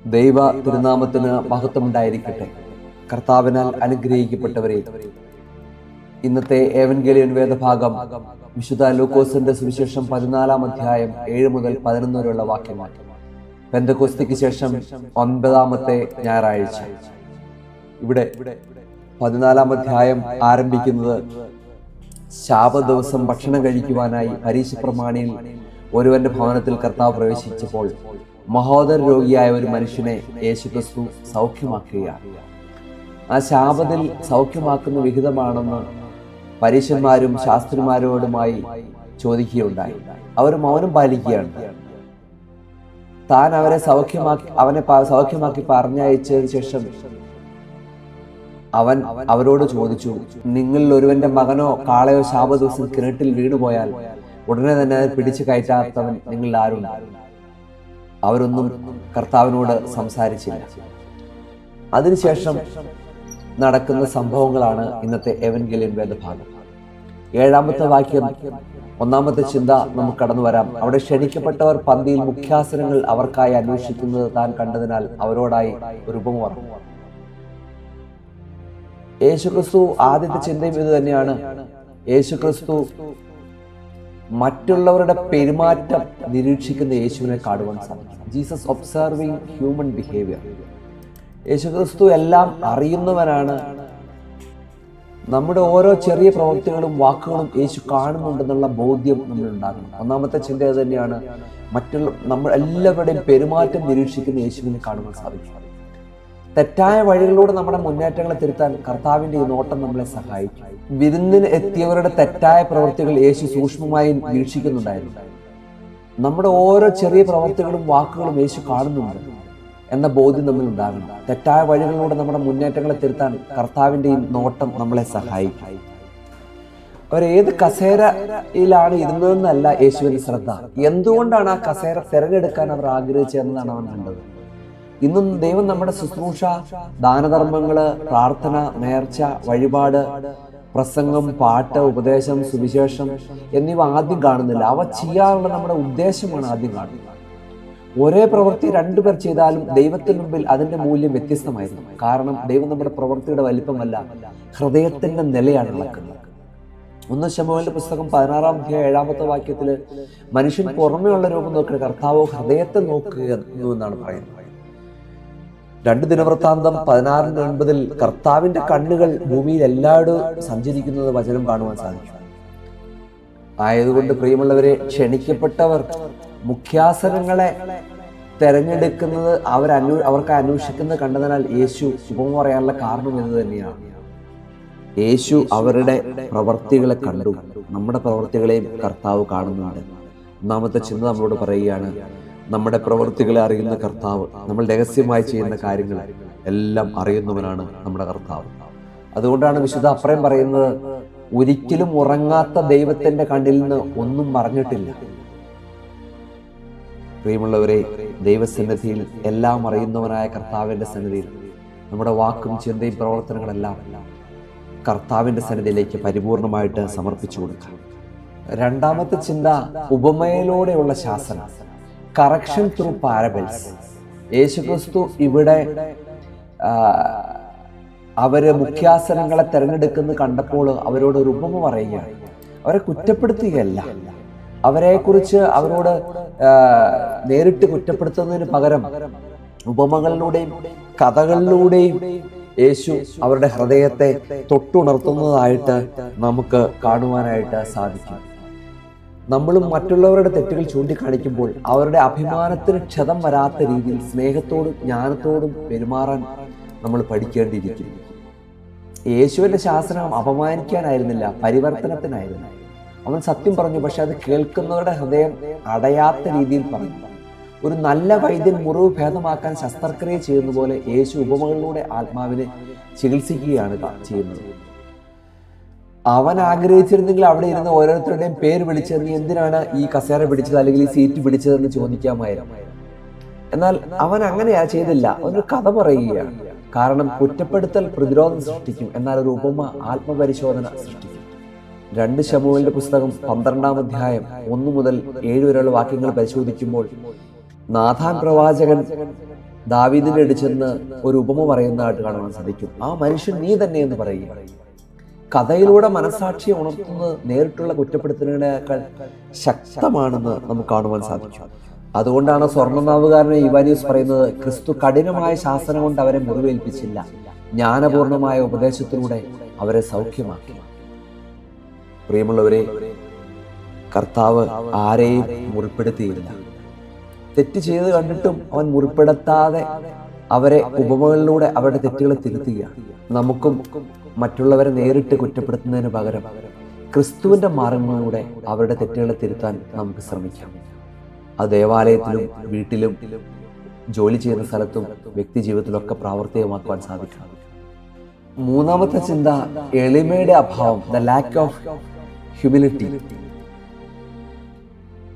ദൈവ തിരുനാമത്തിന് മഹത്വമുണ്ടായിരിക്കട്ടെ. കർത്താവിനാൽ അനുഗ്രഹിക്കപ്പെട്ടവരെ, ഇന്നത്തെ ഏവൻഗേലിയൻ വേദഭാഗം വിശുദ്ധ ലൂക്കോസിന്റെ സുവിശേഷം 14-ാം അധ്യായം 7 മുതൽ 11 വരെയുള്ള വാക്യങ്ങൾ. പെന്തക്കോസ്തിക്ക് ശേഷം 9-ാമത്തെ ഞായറാഴ്ച. ഇവിടെ 14-ാം അധ്യായം ആരംഭിക്കുന്നത് ശാബത്ത് ദിവസം ഭക്ഷണം കഴിക്കുവാനായി പരീശ പ്രമാണിയിൽ ഒരുവന്റെ ഭവനത്തിൽ കർത്താവ് പ്രവേശിച്ചപ്പോൾ മഹോദര രോഗിയായ ഒരു മനുഷ്യനെ യേശുക്രിസ്തു സൗഖ്യമാക്കുകയാണ്. ആ ശാബത്തിൽ സൗഖ്യമാക്കുന്ന വിഹിതമാണെന്ന് പരീശന്മാരും ശാസ്ത്രിമാരോടുമായി ചോദിക്കുകയുണ്ടായി. അവർ മൗനം പാലിക്കുകയാണ്. താൻ അവനെ സൗഖ്യമാക്കി പറഞ്ഞയച്ചതിന് ശേഷം അവൻ അവരോട് ചോദിച്ചു, നിങ്ങളിൽ ഒരുവന്റെ മകനോ കാളയോ ശാബത്ത് ദിവസം കിണറ്റിൽ വീണുപോയാൽ ഉടനെ തന്നെ അത് പിടിച്ചു കയറ്റാത്തവൻ നിങ്ങളിൽ ആരുണ്ട്? അവരൊന്നും കർത്താവിനോട് സംസാരിച്ചില്ല. അതിനുശേഷം നടക്കുന്ന സംഭവങ്ങളാണ് ഇന്നത്തെ ഏവൻഗേലിയൻ വേദഭാഗം. 7-ാമത്തെ വാക്യം, 1-ാമത്തെ ചിന്ത നമുക്ക് കടന്നു വരാം. അവിടെ ക്ഷണിക്കപ്പെട്ടവർ പന്തിയിൽ മുഖ്യാസനങ്ങൾ അവർക്കായി അന്വേഷിക്കുന്നത് താൻ കണ്ടതിനാൽ അവരോടായി ഒരു ഉപമ പറഞ്ഞു. യേശുക്രിസ്തു ആദ്യത്തെ ചിന്തയും ഇത് തന്നെയാണ്. യേശുക്രിസ്തു മറ്റുള്ളവരുടെ പെരുമാറ്റം നിരീക്ഷിക്കുന്ന യേശുവിനെ കാണുവാൻ സാധിക്കും. Jesus observing human behaviour. യേശുക്രിസ്തു എല്ലാം അറിയുന്നവനാണ്. നമ്മുടെ ഓരോ ചെറിയ പ്രവൃത്തികളും വാക്കുകളും യേശു കാണുന്നുണ്ടെന്നുള്ള ബോധ്യം നമ്മൾ ഉണ്ടാകണം. 1-ാമത്തെ ചിന്ത അത് തന്നെയാണ്. നമ്മൾ എല്ലാവരുടെയും പെരുമാറ്റം നിരീക്ഷിക്കുന്ന യേശുവിനെ കാണുവാൻ സാധിക്കും. തെറ്റായ വഴികളിലൂടെ നമ്മുടെ മുന്നേറ്റങ്ങളെ തിരുത്താൻ കർത്താവിന്റെ ഈ നോട്ടം നമ്മളെ സഹായിക്കും. വിരുന്നിന് എത്തിയവരുടെ തെറ്റായ പ്രവൃത്തികൾ യേശു സൂക്ഷ്മമായി വീക്ഷിക്കുന്നുണ്ടായിരുന്നു. നമ്മുടെ ഓരോ ചെറിയ പ്രവൃത്തികളും വാക്കുകളും യേശു കാണുന്നുണ്ട് എന്ന ബോധ്യം നമ്മൾ ഉണ്ടാകണം. തെറ്റായ വഴികളിലൂടെ നമ്മുടെ മുന്നേറ്റങ്ങളെ തിരുത്താൻ കർത്താവിന്റെ ഈ നോട്ടം നമ്മളെ സഹായിക്കും. അവരേത് കസേരയിലാണ് ഇരുന്നതെന്നല്ല യേശുവിന്റെ ശ്രദ്ധ, എന്തുകൊണ്ടാണ് ആ കസേര തിരഞ്ഞെടുക്കാൻ അവർ ആഗ്രഹിച്ചതെന്നാണ് അവൻ കണ്ടത്. ഇന്നും ദൈവം നമ്മുടെ ശുശ്രൂഷ, ദാനധർമ്മങ്ങള്, പ്രാർത്ഥന, നേർച്ച, വഴിപാട്, പ്രസംഗം, പാട്ട്, ഉപദേശം, സുവിശേഷം എന്നിവ ആദ്യം കാണുന്നില്ല. അവ ചെയ്യാനുള്ള നമ്മുടെ ഉദ്ദേശമാണ് ആദ്യം കാണുന്നത്. ഒരേ പ്രവൃത്തി 2 പേർ ചെയ്താലും ദൈവത്തിന് മുമ്പിൽ അതിന്റെ മൂല്യം വ്യത്യസ്തമായിരുന്നു. കാരണം ദൈവം നമ്മുടെ പ്രവൃത്തിയുടെ വലിപ്പമല്ല, ഹൃദയത്തിന്റെ നിലയാണ് അളക്കുന്നത്. 1 ശമൂവേലിന്റെ പുസ്തകം 16-ാം അധ്യായം 7-ാമത്തെ വാക്യത്തില് മനുഷ്യൻ പുറമെയുള്ള രൂപം നോക്കുക, കർത്താവോ ഹൃദയത്തെ നോക്കുക എന്നാണ് പറയുന്നത്. 2 ദിനവൃത്താന്തം 16-9 കർത്താവിന്റെ കണ്ണുകൾ ഭൂമിയിൽ എല്ലായിടവും സഞ്ചരിക്കുന്നത് വചനം കാണുവാൻ സാധിക്കും. ആയതുകൊണ്ട് പ്രിയമുള്ളവരെ, ക്ഷണിക്കപ്പെട്ടവർ മുഖ്യാസനങ്ങളെ തെരഞ്ഞെടുക്കുന്നത് അവർക്ക് അന്വേഷിക്കുന്നത് കണ്ടതിനാൽ യേശു ഉപമ പറയാനുള്ള കാരണം ഇത് തന്നെയാണ്. യേശു അവരുടെ പ്രവർത്തികളെ കണ്ടു. നമ്മുടെ പ്രവർത്തികളെയും കർത്താവ് കാണുന്നുണ്ട്. 1-ാമത്തെ ചിന്ത നമ്മളോട് പറയുകയാണ്, നമ്മുടെ പ്രവൃത്തികളെ അറിയുന്ന കർത്താവ്, നമ്മൾ രഹസ്യമായി ചെയ്യുന്ന കാര്യങ്ങൾ എല്ലാം അറിയുന്നവനാണ് നമ്മുടെ കർത്താവ്. അതുകൊണ്ടാണ് വിശുദ്ധ അപ്രയം പറയുന്നത്, ഒരിക്കലും ഉറങ്ങാത്ത ദൈവത്തിന്റെ കണ്ണിൽ നിന്ന് ഒന്നും മറഞ്ഞിട്ടില്ല. പ്രിയമുള്ളവരെ, ദൈവസന്നിധിയിൽ എല്ലാം അറിയുന്നവനായ കർത്താവിന്റെ സന്നിധിയിൽ നമ്മുടെ വാക്കും ചിന്തയും പ്രവർത്തനങ്ങളെല്ലാം കർത്താവിന്റെ സന്നിധിയിലേക്ക് പരിപൂർണമായിട്ട് സമർപ്പിച്ചു കൊടുക്കാം. 2-ാമത്തെ ചിന്ത, ഉപമയിലൂടെയുള്ള ശാസനം, കറക്ഷൻ ത്രൂ പാരബിൾസ്. യേശുക്രിസ്തു ഇവിടെ അവര് മുഖ്യാസനങ്ങളെ തെരഞ്ഞെടുക്കുന്നത് കണ്ടപ്പോൾ അവരോട് ഒരു ഉപമ പറയുകയാണ്. അവരെ കുറ്റപ്പെടുത്തുകയല്ല, അവരെക്കുറിച്ച് അവരോട് നേരിട്ട് കുറ്റപ്പെടുത്തുന്നതിന് പകരം ഉപമകളിലൂടെയും കഥകളിലൂടെയും യേശു അവരുടെ ഹൃദയത്തെ തൊട്ടുണർത്തുന്നതായിട്ട് നമുക്ക് കാണുവാനായിട്ട് സാധിക്കും. നമ്മളും മറ്റുള്ളവരുടെ തെറ്റുകൾ ചൂണ്ടിക്കാണിക്കുമ്പോൾ അവരുടെ അഭിമാനത്തിന് ക്ഷതം വരാത്ത രീതിയിൽ സ്നേഹത്തോടും ജ്ഞാനത്തോടും പെരുമാറാൻ നമ്മൾ പഠിക്കേണ്ടിയിരിക്കുന്നു. യേശുവിന്റെ ശാസനം അപമാനിക്കാനായിരുന്നില്ല, പരിവർത്തനത്തിനായിരുന്നു. അവൻ സത്യം പറഞ്ഞു, പക്ഷെ അത് കേൾക്കുന്നവരുടെ ഹൃദയം അടയാത്ത രീതിയിൽ പറഞ്ഞു. ഒരു നല്ല വൈദ്യൻ മുറിവ് ഭേദമാക്കാൻ ശസ്ത്രക്രിയ ചെയ്യുന്ന പോലെ യേശു ഉപമകളിലൂടെ ആത്മാവിനെ ചികിത്സിക്കുകയാണ് ചെയ്യുന്നത്. അവൻ ആഗ്രഹിച്ചിരുന്നെങ്കിൽ അവിടെ ഇരുന്ന് ഓരോരുത്തരുടെയും പേര് വിളിച്ചത്, നീ എന്തിനാണ് ഈ കസേര പിടിച്ചത് അല്ലെങ്കിൽ ഈ സീറ്റ് പിടിച്ചതെന്ന് ചോദിക്കാമായിരുന്നു. എന്നാൽ അവൻ അങ്ങനെയാ ചെയ്തില്ല. അവനൊരു കഥ പറയുകയാണ്. കാരണം കുറ്റപ്പെടുത്തൽ പ്രതിരോധം സൃഷ്ടിക്കും, എന്നാൽ ഒരു ഉപമ ആത്മപരിശോധന സൃഷ്ടിക്കും. 2 ശമൂവേലിന്റെ പുസ്തകം 12-ാം അധ്യായം 1 മുതൽ 7 വരെയുള്ള വാക്യങ്ങൾ പരിശോധിക്കുമ്പോൾ നാഥാൻ പ്രവാചകൻ ദാവീദിന്റെ അടുച്ചെന്ന് ഒരു ഉപമ പറയുന്നതായിട്ട് കാണാൻ സാധിക്കും. ആ മനുഷ്യൻ നീ തന്നെ എന്ന് പറയുക. കഥയിലൂടെ മനസാക്ഷിയെ ഉണർത്തുന്നത് നേരിട്ടുള്ള കുറ്റപ്പെടുത്തലിനേക്കാൾ ശക്തമാണെന്ന് നമുക്ക് കാണുവാൻ സാധിക്കും. അതുകൊണ്ടാണ് സ്വർണ്ണനാവുകാരനെ ഇവാനിയോസ് പറയുന്നത്, ക്രിസ്തു കഠിനമായ ശാസനം കൊണ്ട് അവരെ മുറിവേൽപ്പിച്ചില്ല, ജ്ഞാനപൂർണമായ ഉപദേശത്തിലൂടെ അവരെ സൗഖ്യമാക്കി. പ്രിയമുള്ളവരെ, കർത്താവ് ആരെയും മുറിപ്പെടുത്തിയില്ല. തെറ്റ് ചെയ്ത് കണ്ടിട്ടും അവൻ മുറിപ്പെടുത്താതെ അവരെ ഉപമകളിലൂടെ അവരുടെ തെറ്റുകളെ തിരുത്തുകയാണ്. നമുക്കും മറ്റുള്ളവരെ നേരിട്ട് കുറ്റപ്പെടുത്തുന്നതിന് പകരം ക്രിസ്തുവിന്റെ മാർഗങ്ങളിലൂടെ അവരുടെ തെറ്റുകളെ തിരുത്താൻ നമുക്ക് ശ്രമിക്കാം. അത് ദേവാലയത്തിലും വീട്ടിലും ജോലി ചെയ്യുന്ന സ്ഥലത്തും വ്യക്തി ജീവിതത്തിലൊക്കെ പ്രാവർത്തികമാക്കുവാൻ സാധിക്കും. മൂന്നാമത്തെ ചിന്ത, എളിമയുടെ അഭാവം, ദ ലാക്ക് ഓഫ് ഹ്യൂമിലിറ്റി.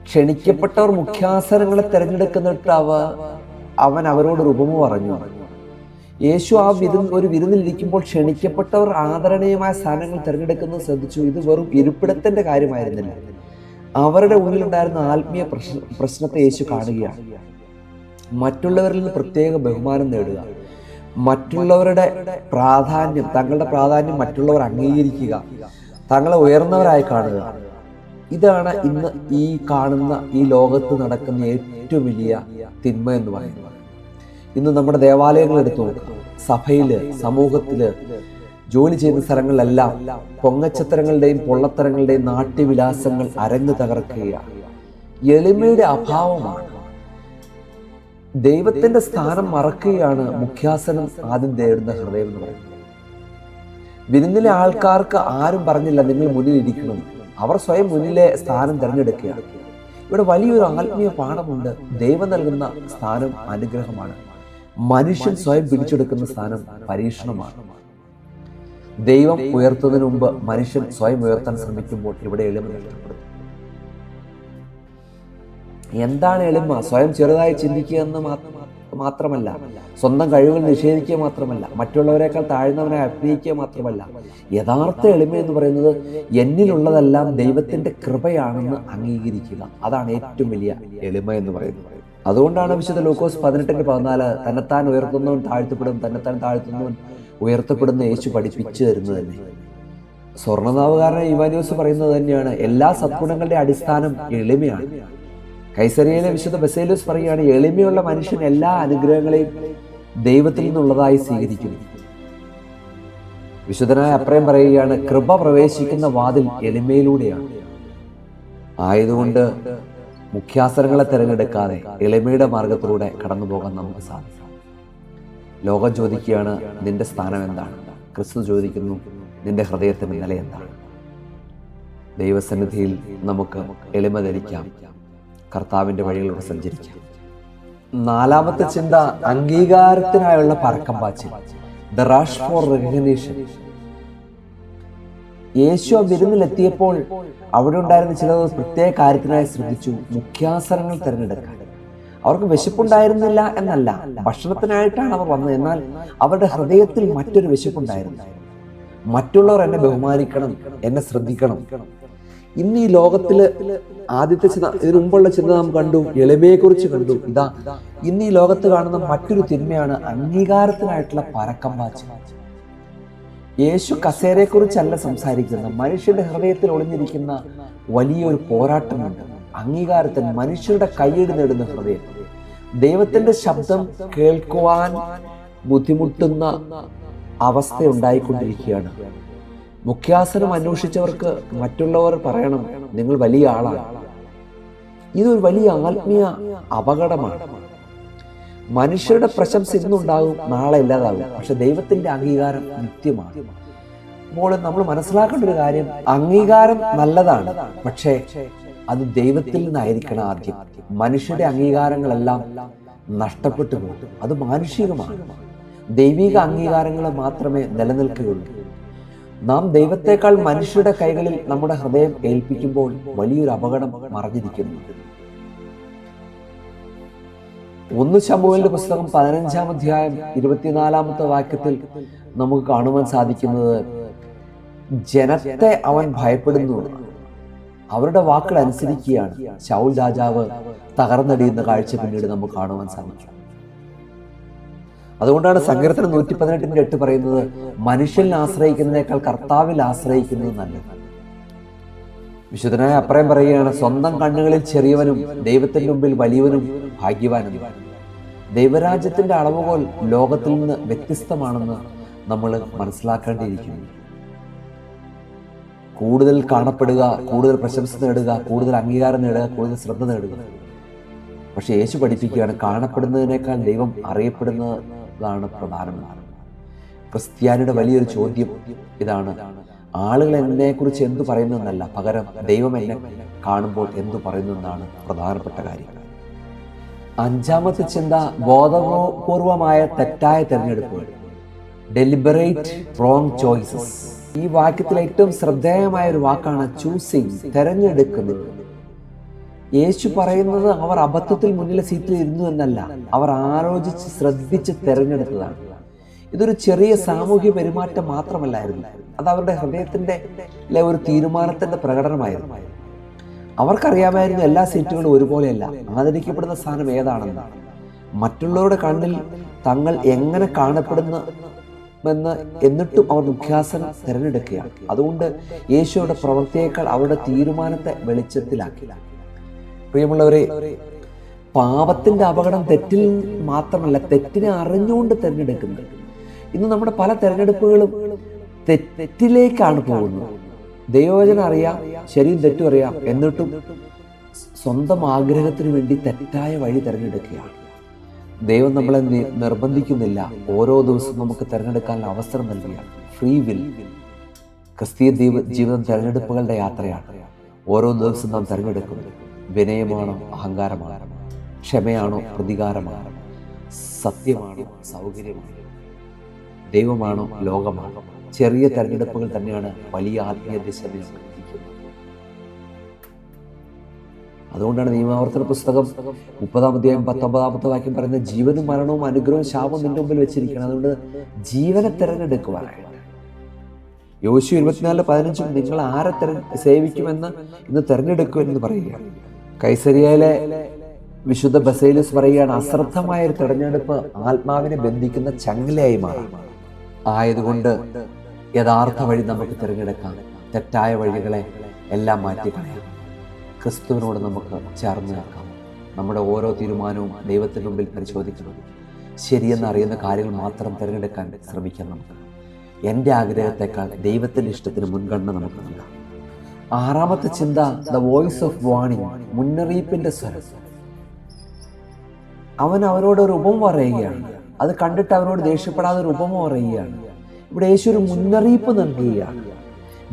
ക്ഷണിക്കപ്പെട്ടവർ മുഖ്യാസനങ്ങളെ തിരഞ്ഞെടുക്കുന്നിട്ട് അവൻ അവരോടൊരു ഉപമ പറഞ്ഞു. യേശു ഒരു വിരുന്നിലിരിക്കുമ്പോൾ ക്ഷണിക്കപ്പെട്ടവർ ആദരണീയമായ സ്ഥാനങ്ങൾ തിരഞ്ഞെടുക്കുന്നത് ശ്രദ്ധിച്ചു. ഇത് വെറും ഇരിപ്പിടത്തിന്റെ കാര്യമായിരുന്നില്ല, അവരുടെ ഉള്ളിലുണ്ടായിരുന്ന ആത്മീയ പ്രശ്നത്തെ യേശു കാണുകയാണ്. മറ്റുള്ളവരിൽ നിന്ന് പ്രത്യേക ബഹുമാനം നേടുക, മറ്റുള്ളവരുടെ പ്രാധാന്യം, തങ്ങളുടെ പ്രാധാന്യം മറ്റുള്ളവർ അംഗീകരിക്കുക, തങ്ങളെ ഉയർന്നവരായി കാണുക. ഇതാണ് ഇന്ന് ഈ കാണുന്ന ഈ ലോകത്ത് നടക്കുന്ന ഏറ്റവും വലിയ തിന്മ എന്ന് പറയുന്നത്. ഇന്ന് നമ്മുടെ ദേവാലയങ്ങൾ എടുത്തു നോക്കുക, സഭയില്, സമൂഹത്തില്, ജോലി ചെയ്യുന്ന സ്ഥലങ്ങളിലെല്ലാം പൊങ്ങച്ചത്തരങ്ങളുടെയും പൊള്ളത്തരങ്ങളുടെയും നാട്യവിലാസങ്ങൾ അരങ്ങ് തകർക്കുകയാണ്. എളിമയുടെ അഭാവമാണ്. ദൈവത്തിന്റെ സ്ഥാനം മറക്കുകയാണ് മുഖ്യാസനം ആദ്യം തേടുന്ന ഹൃദയം എന്ന് പറയുന്നത്. വിരുന്നിലെ ആൾക്കാർക്ക് ആരും പറഞ്ഞില്ല നിങ്ങൾ മുന്നിൽ ഇരിക്കണം, അവർ സ്വയം മുന്നിലെ സ്ഥാനം തിരഞ്ഞെടുക്കുകയാണ്. ഇവിടെ വലിയൊരു ആത്മീയ പാഠമുണ്ട്. ദൈവം നൽകുന്ന സ്ഥാനം അനുഗ്രഹമാണ്, മനുഷ്യൻ സ്വയം പിടിച്ചെടുക്കുന്ന സ്ഥാനം പരീക്ഷണമാണ്. ദൈവം ഉയർത്തുന്നതിന് മുമ്പ് മനുഷ്യൻ സ്വയം ഉയർത്താൻ ശ്രമിക്കുമ്പോൾ ഇവിടെ എളിമ നഷ്ടപ്പെടും. എന്താണ് എളിമ? സ്വയം ചെറുതായി ചിന്തിക്കുക എന്ന് മാത്രമല്ല, സ്വന്തം കഴിവുകൾ നിഷേധിക്കുക മാത്രമല്ല, മറ്റുള്ളവരെക്കാൾ താഴ്ന്നവനായി അഭിനയിക്കുക മാത്രമല്ല. യഥാർത്ഥ എളിമ എന്ന് പറയുന്നത് എന്നിലുള്ളതെല്ലാം ദൈവത്തിന്റെ കൃപയാണെന്ന് അംഗീകരിക്കുക. അതാണ് ഏറ്റവും വലിയ എളിമ എന്ന് പറയുന്നത്. അതുകൊണ്ടാണ് വിശുദ്ധ ലൂക്കോസ് 18:14 തന്നെത്താൻ ഉയർത്തുന്നവൻ താഴ്ത്തപ്പെടും, തന്നെത്താൻ താഴ്ത്തുന്നവൻ ഉയർത്തപ്പെടുന്ന യേശു പഠിപ്പിച്ചു തരുന്നത് തന്നെ. സ്വർണ്ണനാവുകാരനെ ഇവാനിയോസ് പറയുന്നത് തന്നെയാണ്, എല്ലാ സദ്ഗുണങ്ങളുടെ അടിസ്ഥാനം എളിമയാണ്. കൈസരിയയിലെ വിശുദ്ധ ബസേലിയോസ് പറയുകയാണ്, എളിമയുള്ള മനുഷ്യൻ എല്ലാ അനുഗ്രഹങ്ങളെയും ദൈവത്തിൽ നിന്നുള്ളതായി സ്വീകരിക്കുന്നു. വിശുദ്ധനായ അപ്രയം പറയുകയാണ്, കൃപ പ്രവേശിക്കുന്ന വാതിൽ എളിമയിലൂടെയാണ്. ആയതുകൊണ്ട് മുഖ്യാസനങ്ങളെ തിരഞ്ഞെടുക്കാതെ എളിമയുടെ മാർഗത്തിലൂടെ കടന്നു പോകാൻ നമുക്ക് സാധിക്കും. ലോകം ചോദിക്കുകയാണ് നിന്റെ സ്ഥാനം എന്താണ്? ക്രിസ്തു ചോദിക്കുന്നു നിന്റെ ഹൃദയത്തിന്റെ നില എന്താണ്? ദൈവസന്നിധിയിൽ നമുക്ക് എളിമ ധരിക്കാം, കർത്താവിന്റെ വഴികളിലൂടെ സഞ്ചരിക്കാം. നാലാമത്തെ ചിന്ത, അംഗീകാരത്തിനായുള്ള പരക്കം പാച്ചിൽ, ദ റഷ് ഫോർ റെക്കഗ്നിഷൻ. യേശു വിരുന്നിലെത്തിയപ്പോൾ അവിടെ ഉണ്ടായിരുന്ന ചിലർ പ്രത്യേക കാര്യത്തിനായി ശ്രദ്ധിച്ചു, മുഖ്യാസനങ്ങൾ തിരഞ്ഞെടുക്കാൻ. അവർക്ക് വിശപ്പുണ്ടായിരുന്നില്ല എന്നല്ല, ഭക്ഷണത്തിനായിട്ടാണ് അവർ വന്നത്. എന്നാൽ അവരുടെ ഹൃദയത്തിൽ മറ്റൊരു വിശപ്പുണ്ടായിരുന്നു. മറ്റുള്ളവർ എന്നെ ബഹുമാനിക്കണം, എന്നെ ശ്രദ്ധിക്കണം. ഇന്ന് ഈ ലോകത്തില് ആദ്യത്തെ ചിന്ത, ഇതിനു മുമ്പുള്ള ചിന്ത നാം കണ്ടു, എളിമയെക്കുറിച്ച് കണ്ടു. ഇതാ ഇന്ന് ഈ ലോകത്ത് കാണുന്ന മറ്റൊരു തിന്മയാണ് അംഗീകാരത്തിനായിട്ടുള്ള പരക്കം പാച്ചിൽ. യേശു കസേരയെക്കുറിച്ചല്ല സംസാരിക്കുന്നത്, മനുഷ്യന്റെ ഹൃദയത്തിൽ ഒളിഞ്ഞിരിക്കുന്ന വലിയൊരു പോരാട്ടമുണ്ട്. അംഗീകാരത്തിന്, മനുഷ്യരുടെ കയ്യടി നേടുന്ന ഹൃദയം. ദൈവത്തിന്റെ ശബ്ദം കേൾക്കുവാൻ ബുദ്ധിമുട്ടുന്ന അവസ്ഥ ഉണ്ടായിക്കൊണ്ടിരിക്കുകയാണ്. മുഖ്യാസനം അന്വേഷിച്ചവർക്ക് മറ്റുള്ളവർ പറയണം നിങ്ങൾ വലിയ ആളാണ്. ഇതൊരു വലിയ ആത്മീയ അപകടമാണ്. മനുഷ്യരുടെ പ്രശംസ ഇന്നുണ്ടാകും, നാളെ ഇല്ലാതാകും. പക്ഷെ ദൈവത്തിന്റെ അംഗീകാരം നിത്യമാണ്. അപ്പോൾ നമ്മൾ മനസ്സിലാക്കേണ്ട ഒരു കാര്യം, അംഗീകാരം നല്ലതാണ്, പക്ഷേ അത് ദൈവത്തിൽ നിന്നായിരിക്കണം ആദ്യം. മനുഷ്യരുടെ അംഗീകാരങ്ങളെല്ലാം നഷ്ടപ്പെട്ടു പോകും. അത് മാനുഷികമാണ്. ദൈവിക അംഗീകാരങ്ങൾ മാത്രമേ നിലനിൽക്കുകയുള്ളൂ. നാം ദൈവത്തെക്കാൾ മനുഷ്യരുടെ കൈകളിൽ നമ്മുടെ ഹൃദയം ഏൽപ്പിക്കുമ്പോൾ വലിയൊരു അപകടം മറഞ്ഞിരിക്കുന്നു. 1 ശമൂവേലിന്റെ പുസ്തകം 15-ാം അധ്യായം 24-ാമത്തെ വാക്യത്തിൽ നമുക്ക് കാണുവാൻ സാധിക്കുന്നത്, ജനത്തെ അവൻ ഭയപ്പെടുന്നു, അവരുടെ വാക്കുകൾ അനുസരിക്കുകയാണ്. ശൗൽ രാജാവ് തകർന്നടിയുന്ന കാഴ്ച പിന്നീട് നമുക്ക് കാണുവാൻ സാധിക്കും. അതുകൊണ്ടാണ് സങ്കീർത്തനം 118:8 പറയുന്നത്, മനുഷ്യനിൽ ആശ്രയിക്കുന്നതിനേക്കാൾ കർത്താവിൽ ആശ്രയിക്കുന്നത് നല്ലത്. വിശുദ്ധനായ അപ്രയം പറയുകയാണ്, സ്വന്തം കണ്ണുകളിൽ ചെറിയവനും ദൈവത്തിന്റെ മുമ്പിൽ വലിയവനും ഭാഗ്യവാനും. ദൈവരാജ്യത്തിന്റെ അളവുകോൽ ലോകത്തിൽ നിന്ന് വ്യത്യസ്തമാണെന്ന് നമ്മൾ മനസ്സിലാക്കേണ്ടിയിരിക്കുന്നു. കൂടുതൽ കാണപ്പെടുക, കൂടുതൽ പ്രശംസ നേടുക, കൂടുതൽ അംഗീകാരം നേടുക, കൂടുതൽ ശ്രദ്ധ നേടുക. പക്ഷെ യേശു പഠിപ്പിക്കുകയാണ്, കാണപ്പെടുന്നതിനേക്കാൾ ദൈവം അറിയപ്പെടുന്നതാണ് പ്രധാനമാണ്. ക്രിസ്ത്യാനിയുടെ വലിയൊരു ചോദ്യം ഇതാണ്, ആളുകൾ എന്നെക്കുറിച്ച് എന്തു പറയുന്നു എന്നല്ല, പകരം ദൈവം എന്നെ കാണുമ്പോൾ എന്തു പറയുന്നു എന്നാണ് പ്രധാനപ്പെട്ട കാര്യം. അഞ്ചാമത്തെ ചിന്ത, ബോധപൂർവമായ തെറ്റായ തിരഞ്ഞെടുപ്പുകൾ, ഡെലിബറേറ്റ് റോങ് ചോയ്സസ്. ഈ വാക്യത്തിൽ ഏറ്റവും ശ്രദ്ധേയമായ ഒരു വാക്കാണ് ചൂസിങ്, തെരഞ്ഞെടുക്കുന്നത്. യേശു പറയുന്നത് അവർ അബദ്ധത്തിൽ മുന്നിലെ സീറ്റിൽ ഇരുന്നു എന്നല്ല, അവർ ആലോചിച്ച് ശ്രദ്ധിച്ച് തെരഞ്ഞെടുത്തതാണ്. ഇതൊരു ചെറിയ സാമൂഹ്യ പെരുമാറ്റം മാത്രമല്ലായിരുന്നു, അത് അവരുടെ ഹൃദയത്തിന്റെ ഒരു തീരുമാനത്തിന്റെ പ്രകടനമായിരുന്നു. അവർക്കറിയാമായിരുന്നു എല്ലാ സീറ്റുകളും ഒരുപോലെയല്ല, ആദരിക്കപ്പെടുന്ന സ്ഥാനം ഏതാണെന്ന്. മറ്റുള്ളവരുടെ കണ്ണിൽ തങ്ങൾ എങ്ങനെ കാണപ്പെടുന്നുവെന്ന് എന്നിട്ടും അവർ മുഖ്യാസനം തിരഞ്ഞെടുക്കുകയാണ്. അതുകൊണ്ട് യേശുവിടെ പ്രവൃത്തിയേക്കാൾ അവരുടെ തീരുമാനത്തെ വെളിച്ചത്തിലാക്കി. പ്രിയമുള്ളവരെ, പാപത്തിന്റെ അപകടം തെറ്റിൽ മാത്രമല്ല, തെറ്റിനെ അറിഞ്ഞുകൊണ്ട് തിരഞ്ഞെടുക്കുന്നത്. ഇന്ന് നമ്മുടെ പല തിരഞ്ഞെടുപ്പുകളും തെറ്റിലേക്കാണ് പോകുന്നത്. ദൈവവചനം അറിയാം, ശരിയും തെറ്റും അറിയാം, എന്നിട്ടും സ്വന്തം ആഗ്രഹത്തിന് വേണ്ടി തെറ്റായ വഴി തിരഞ്ഞെടുക്കുകയാണ്. ദൈവം നമ്മളെ നിർബന്ധിക്കുന്നില്ല, ഓരോ ദിവസവും നമുക്ക് തിരഞ്ഞെടുക്കാനുള്ള അവസരം നൽകുകയാണ്. Free will. ക്രിസ്തീയ ജീവിതം തിരഞ്ഞെടുപ്പുകളുടെ യാത്രയാണ്. ഓരോ ദിവസവും നാം തിരഞ്ഞെടുക്കുന്നത് വിനയമാണോ അഹങ്കാരമാണോ, ക്ഷമയാണോ പ്രതികാരമാണോ, സത്യമാണോ സൗകര്യമാണോ, ദൈവമാണോ ലോകമാണോ. ചെറിയ തെരഞ്ഞെടുപ്പുകൾ തന്നെയാണ് വലിയ ആത്മീയ ദിശ നിശ്ചയിക്കുന്നത്. അതുകൊണ്ടാണ് നിയമാവർത്തന പുസ്തകം 30-ാം അധ്യായം 19-ാമത്തെ വാക്യം പറയുന്നത്, ജീവനും മരണവും അനുഗ്രഹവും ശാപവും നിന്റെ മുമ്പിൽ വെച്ചിരിക്കണം. അതുകൊണ്ട് ജീവനെ തിരഞ്ഞെടുക്കുവാനായിട്ട് യോശുവ 24:15 നിങ്ങൾ ആരെ സേവിക്കുമെന്ന് ഇന്ന് തിരഞ്ഞെടുക്കുമെന്ന് പറയുകയാണ്. കൈസരിയയിലെ വിശുദ്ധ ബസേലിയസ് പറയുകയാണ്, അശ്രദ്ധമായ ഒരു തിരഞ്ഞെടുപ്പ് ആത്മാവിനെ ബന്ധിക്കുന്ന ചങ്ങലയായി മാറാം. ആയതുകൊണ്ട് യഥാർത്ഥ വഴി നമുക്ക് തിരഞ്ഞെടുക്കാം. തെറ്റായ വഴികളെ എല്ലാം മാറ്റിക്കളയാം. ക്രിസ്തുവിനോട് നമുക്ക് ചേർന്ന് നിൽക്കാം. നമ്മുടെ ഓരോ തീരുമാനവും ദൈവത്തിന് മുമ്പിൽ പരിശോധിക്കണം. ശരിയെന്ന് അറിയുന്ന കാര്യങ്ങൾ മാത്രം തിരഞ്ഞെടുക്കാൻ ശ്രമിക്കാം. നമുക്ക് എൻ്റെ ആഗ്രഹത്തെക്കാൾ ദൈവത്തിൻ്റെ ഇഷ്ടത്തിന് മുൻഗണന നമുക്ക് നൽകാം. ആറാമത്തെ ചിന്ത, ദ വോയിസ് ഓഫ് വാർണിംഗ്, മുന്നറിയിപ്പിന്റെ സ്വരം. അവൻ അവരോട് ഒരു ഉപമ പറയുകയാണ്. അത് കണ്ടിട്ട് അവനോട് ദേഷ്യപ്പെടാതെ ഒരു ഉപമ പറയുകയാണ്. ഇവിടെ യേശു ഒരു മുന്നറിയിപ്പ് നൽകുകയാണ്.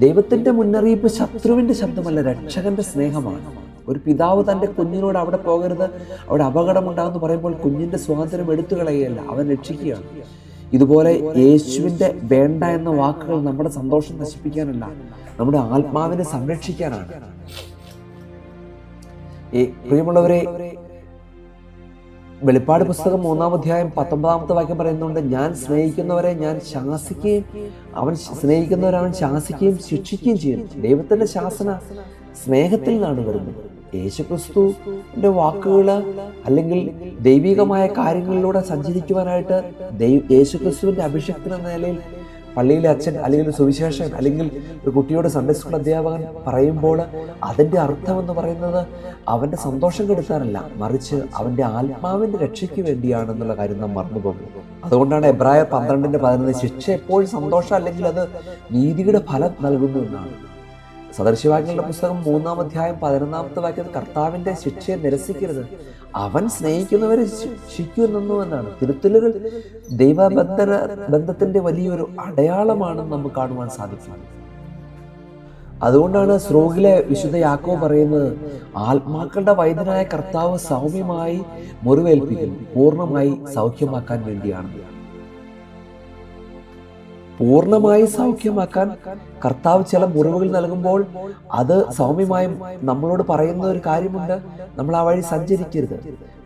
ദൈവത്തിന്റെ മുന്നറിയിപ്പ് ശത്രുവിന്റെ ശബ്ദമല്ല, രക്ഷകന്റെ സ്നേഹമാണ്. ഒരു പിതാവ് തൻ്റെ കുഞ്ഞിനോട് അവിടെ പോകരുത്, അവിടെ അപകടമുണ്ടാകുമെന്ന് പറയുമ്പോൾ കുഞ്ഞിന്റെ സ്വാതന്ത്ര്യം എടുത്തു കളയുകയല്ല, അവൻ രക്ഷിക്കുകയാണ്. ഇതുപോലെ യേശുവിൻ്റെ വേണ്ട എന്ന വാക്കുകൾ നമ്മുടെ സന്തോഷം നശിപ്പിക്കാനല്ല, നമ്മുടെ ആത്മാവിനെ സംരക്ഷിക്കാനാണ്. പ്രിയമുള്ളവരെ, വെളിപ്പാട് പുസ്തകം 3-ാം അധ്യായം 19-ാമത്തെ വാക്യം പറയുന്നുണ്ട്, ഞാൻ സ്നേഹിക്കുന്നവരെ ഞാൻ ശാസിക്കുകയും അവൻ സ്നേഹിക്കുന്നവരെ അവൻ ശാസിക്കുകയും ശിക്ഷിക്കുകയും ചെയ്യും. ദൈവത്തിന്റെ ശാസന സ്നേഹത്തിൽ നിന്നാണ് വരുന്നത്. യേശുക്രിസ്തുവിന്റെ വാക്കുകൾ അല്ലെങ്കിൽ ദൈവികമായ കാര്യങ്ങളിലൂടെ സഞ്ചരിക്കുവാനായിട്ട് യേശുക്രിസ്തുവിന്റെ അഭിഷേകത്തിന് എന്ന നിലയിൽ പള്ളിയിലെ അച്ഛൻ അല്ലെങ്കിൽ ഒരു സുവിശേഷൻ അല്ലെങ്കിൽ ഒരു കുട്ടിയോട് സൺഡേ സ്കൂൾ അധ്യാപകൻ പറയുമ്പോൾ അതിൻ്റെ അർത്ഥം എന്ന് പറയുന്നത് അവൻ്റെ സന്തോഷം കെടുത്താനല്ല, മറിച്ച് അവൻ്റെ ആത്മാവിൻ്റെ രക്ഷയ്ക്ക് വേണ്ടിയാണെന്നുള്ള കാര്യം നാം മറന്നുപോകും. അതുകൊണ്ടാണ് എബ്രായർ 12:11 ശിക്ഷ എപ്പോഴും സന്തോഷം അല്ലെങ്കിൽ അത് നീതിയുടെ ഫലം നൽകുന്നു എന്നാണ്. സദൃശവാക്യങ്ങളുടെ പുസ്തകം 3-ാം അധ്യായം 11-ാമത്തെ വാക്യത്തിൽ കർത്താവിൻ്റെ ശിക്ഷയെ നിരസിക്കരുത്, അവൻ സ്നേഹിക്കുന്നവരെ ശിക്ഷിക്കുന്നു എന്നാണ്. തിരുത്തലുകൾ ദൈവബന്ധത്തിന്റെ വലിയൊരു അടയാളമാണെന്ന് നമുക്ക് കാണുവാൻ സാധിക്കും. അതുകൊണ്ടാണ് സ്രോഗിലെ വിശുദ്ധ യാക്കോബ് പറയുന്നത്, ആത്മാക്കളുടെ വൈദ്യനായ കർത്താവ് സൗമ്യമായി മുറിവേൽപ്പിക്കുന്നു, പൂർണ്ണമായി സൗഖ്യമാക്കാൻ വേണ്ടിയാണ്. പൂർണ്ണമായി സൗഖ്യമാക്കാൻ കർത്താവ് ചില മുറിവുകൾ നൽകുമ്പോൾ അത് സൗമ്യമായും നമ്മളോട് പറയുന്ന ഒരു കാര്യമുണ്ട്, നമ്മൾ ആ വഴി സഞ്ചരിക്കരുത്,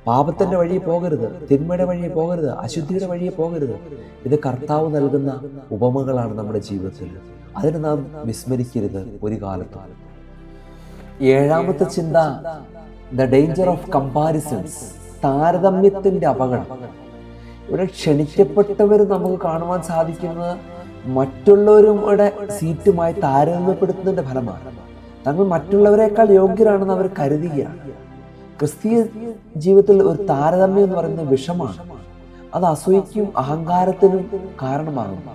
പാപത്തിന്റെ വഴിയെ പോകരുത്, തിന്മയുടെ വഴിയെ പോകരുത്, അശുദ്ധിയുടെ വഴിയെ പോകരുത്. ഇത് കർത്താവ് നൽകുന്ന ഉപമകളാണ് നമ്മുടെ ജീവിതത്തിൽ. അതിന് നാം വിസ്മരിക്കരുത് ഒരു കാലത്തും. ഏഴാമത്തെ ചിന്ത, ദ ഡേഞ്ചർ ഓഫ് കമ്പാരിസൺസ്, താരതമ്യത്തിന്റെ അപകടം. ഇവിടെ ക്ഷണിക്കപ്പെട്ടവർ നമുക്ക് കാണുവാൻ സാധിക്കുന്നത് മറ്റുള്ളവരുടെ സീറ്റുമായി താരതമ്യപ്പെടുത്തുന്നതിൻ്റെ ഫലമാണ്. തങ്ങൾ മറ്റുള്ളവരെക്കാൾ യോഗ്യരാണെന്ന് അവർ കരുതുകയാണ്. ക്രിസ്തീയ ജീവിതത്തിൽ ഒരു താരതമ്യം എന്ന് പറയുന്നത് വിഷമാണ്. അത് അസൂയയ്ക്കും അഹങ്കാരത്തിനും കാരണമാകുന്നു.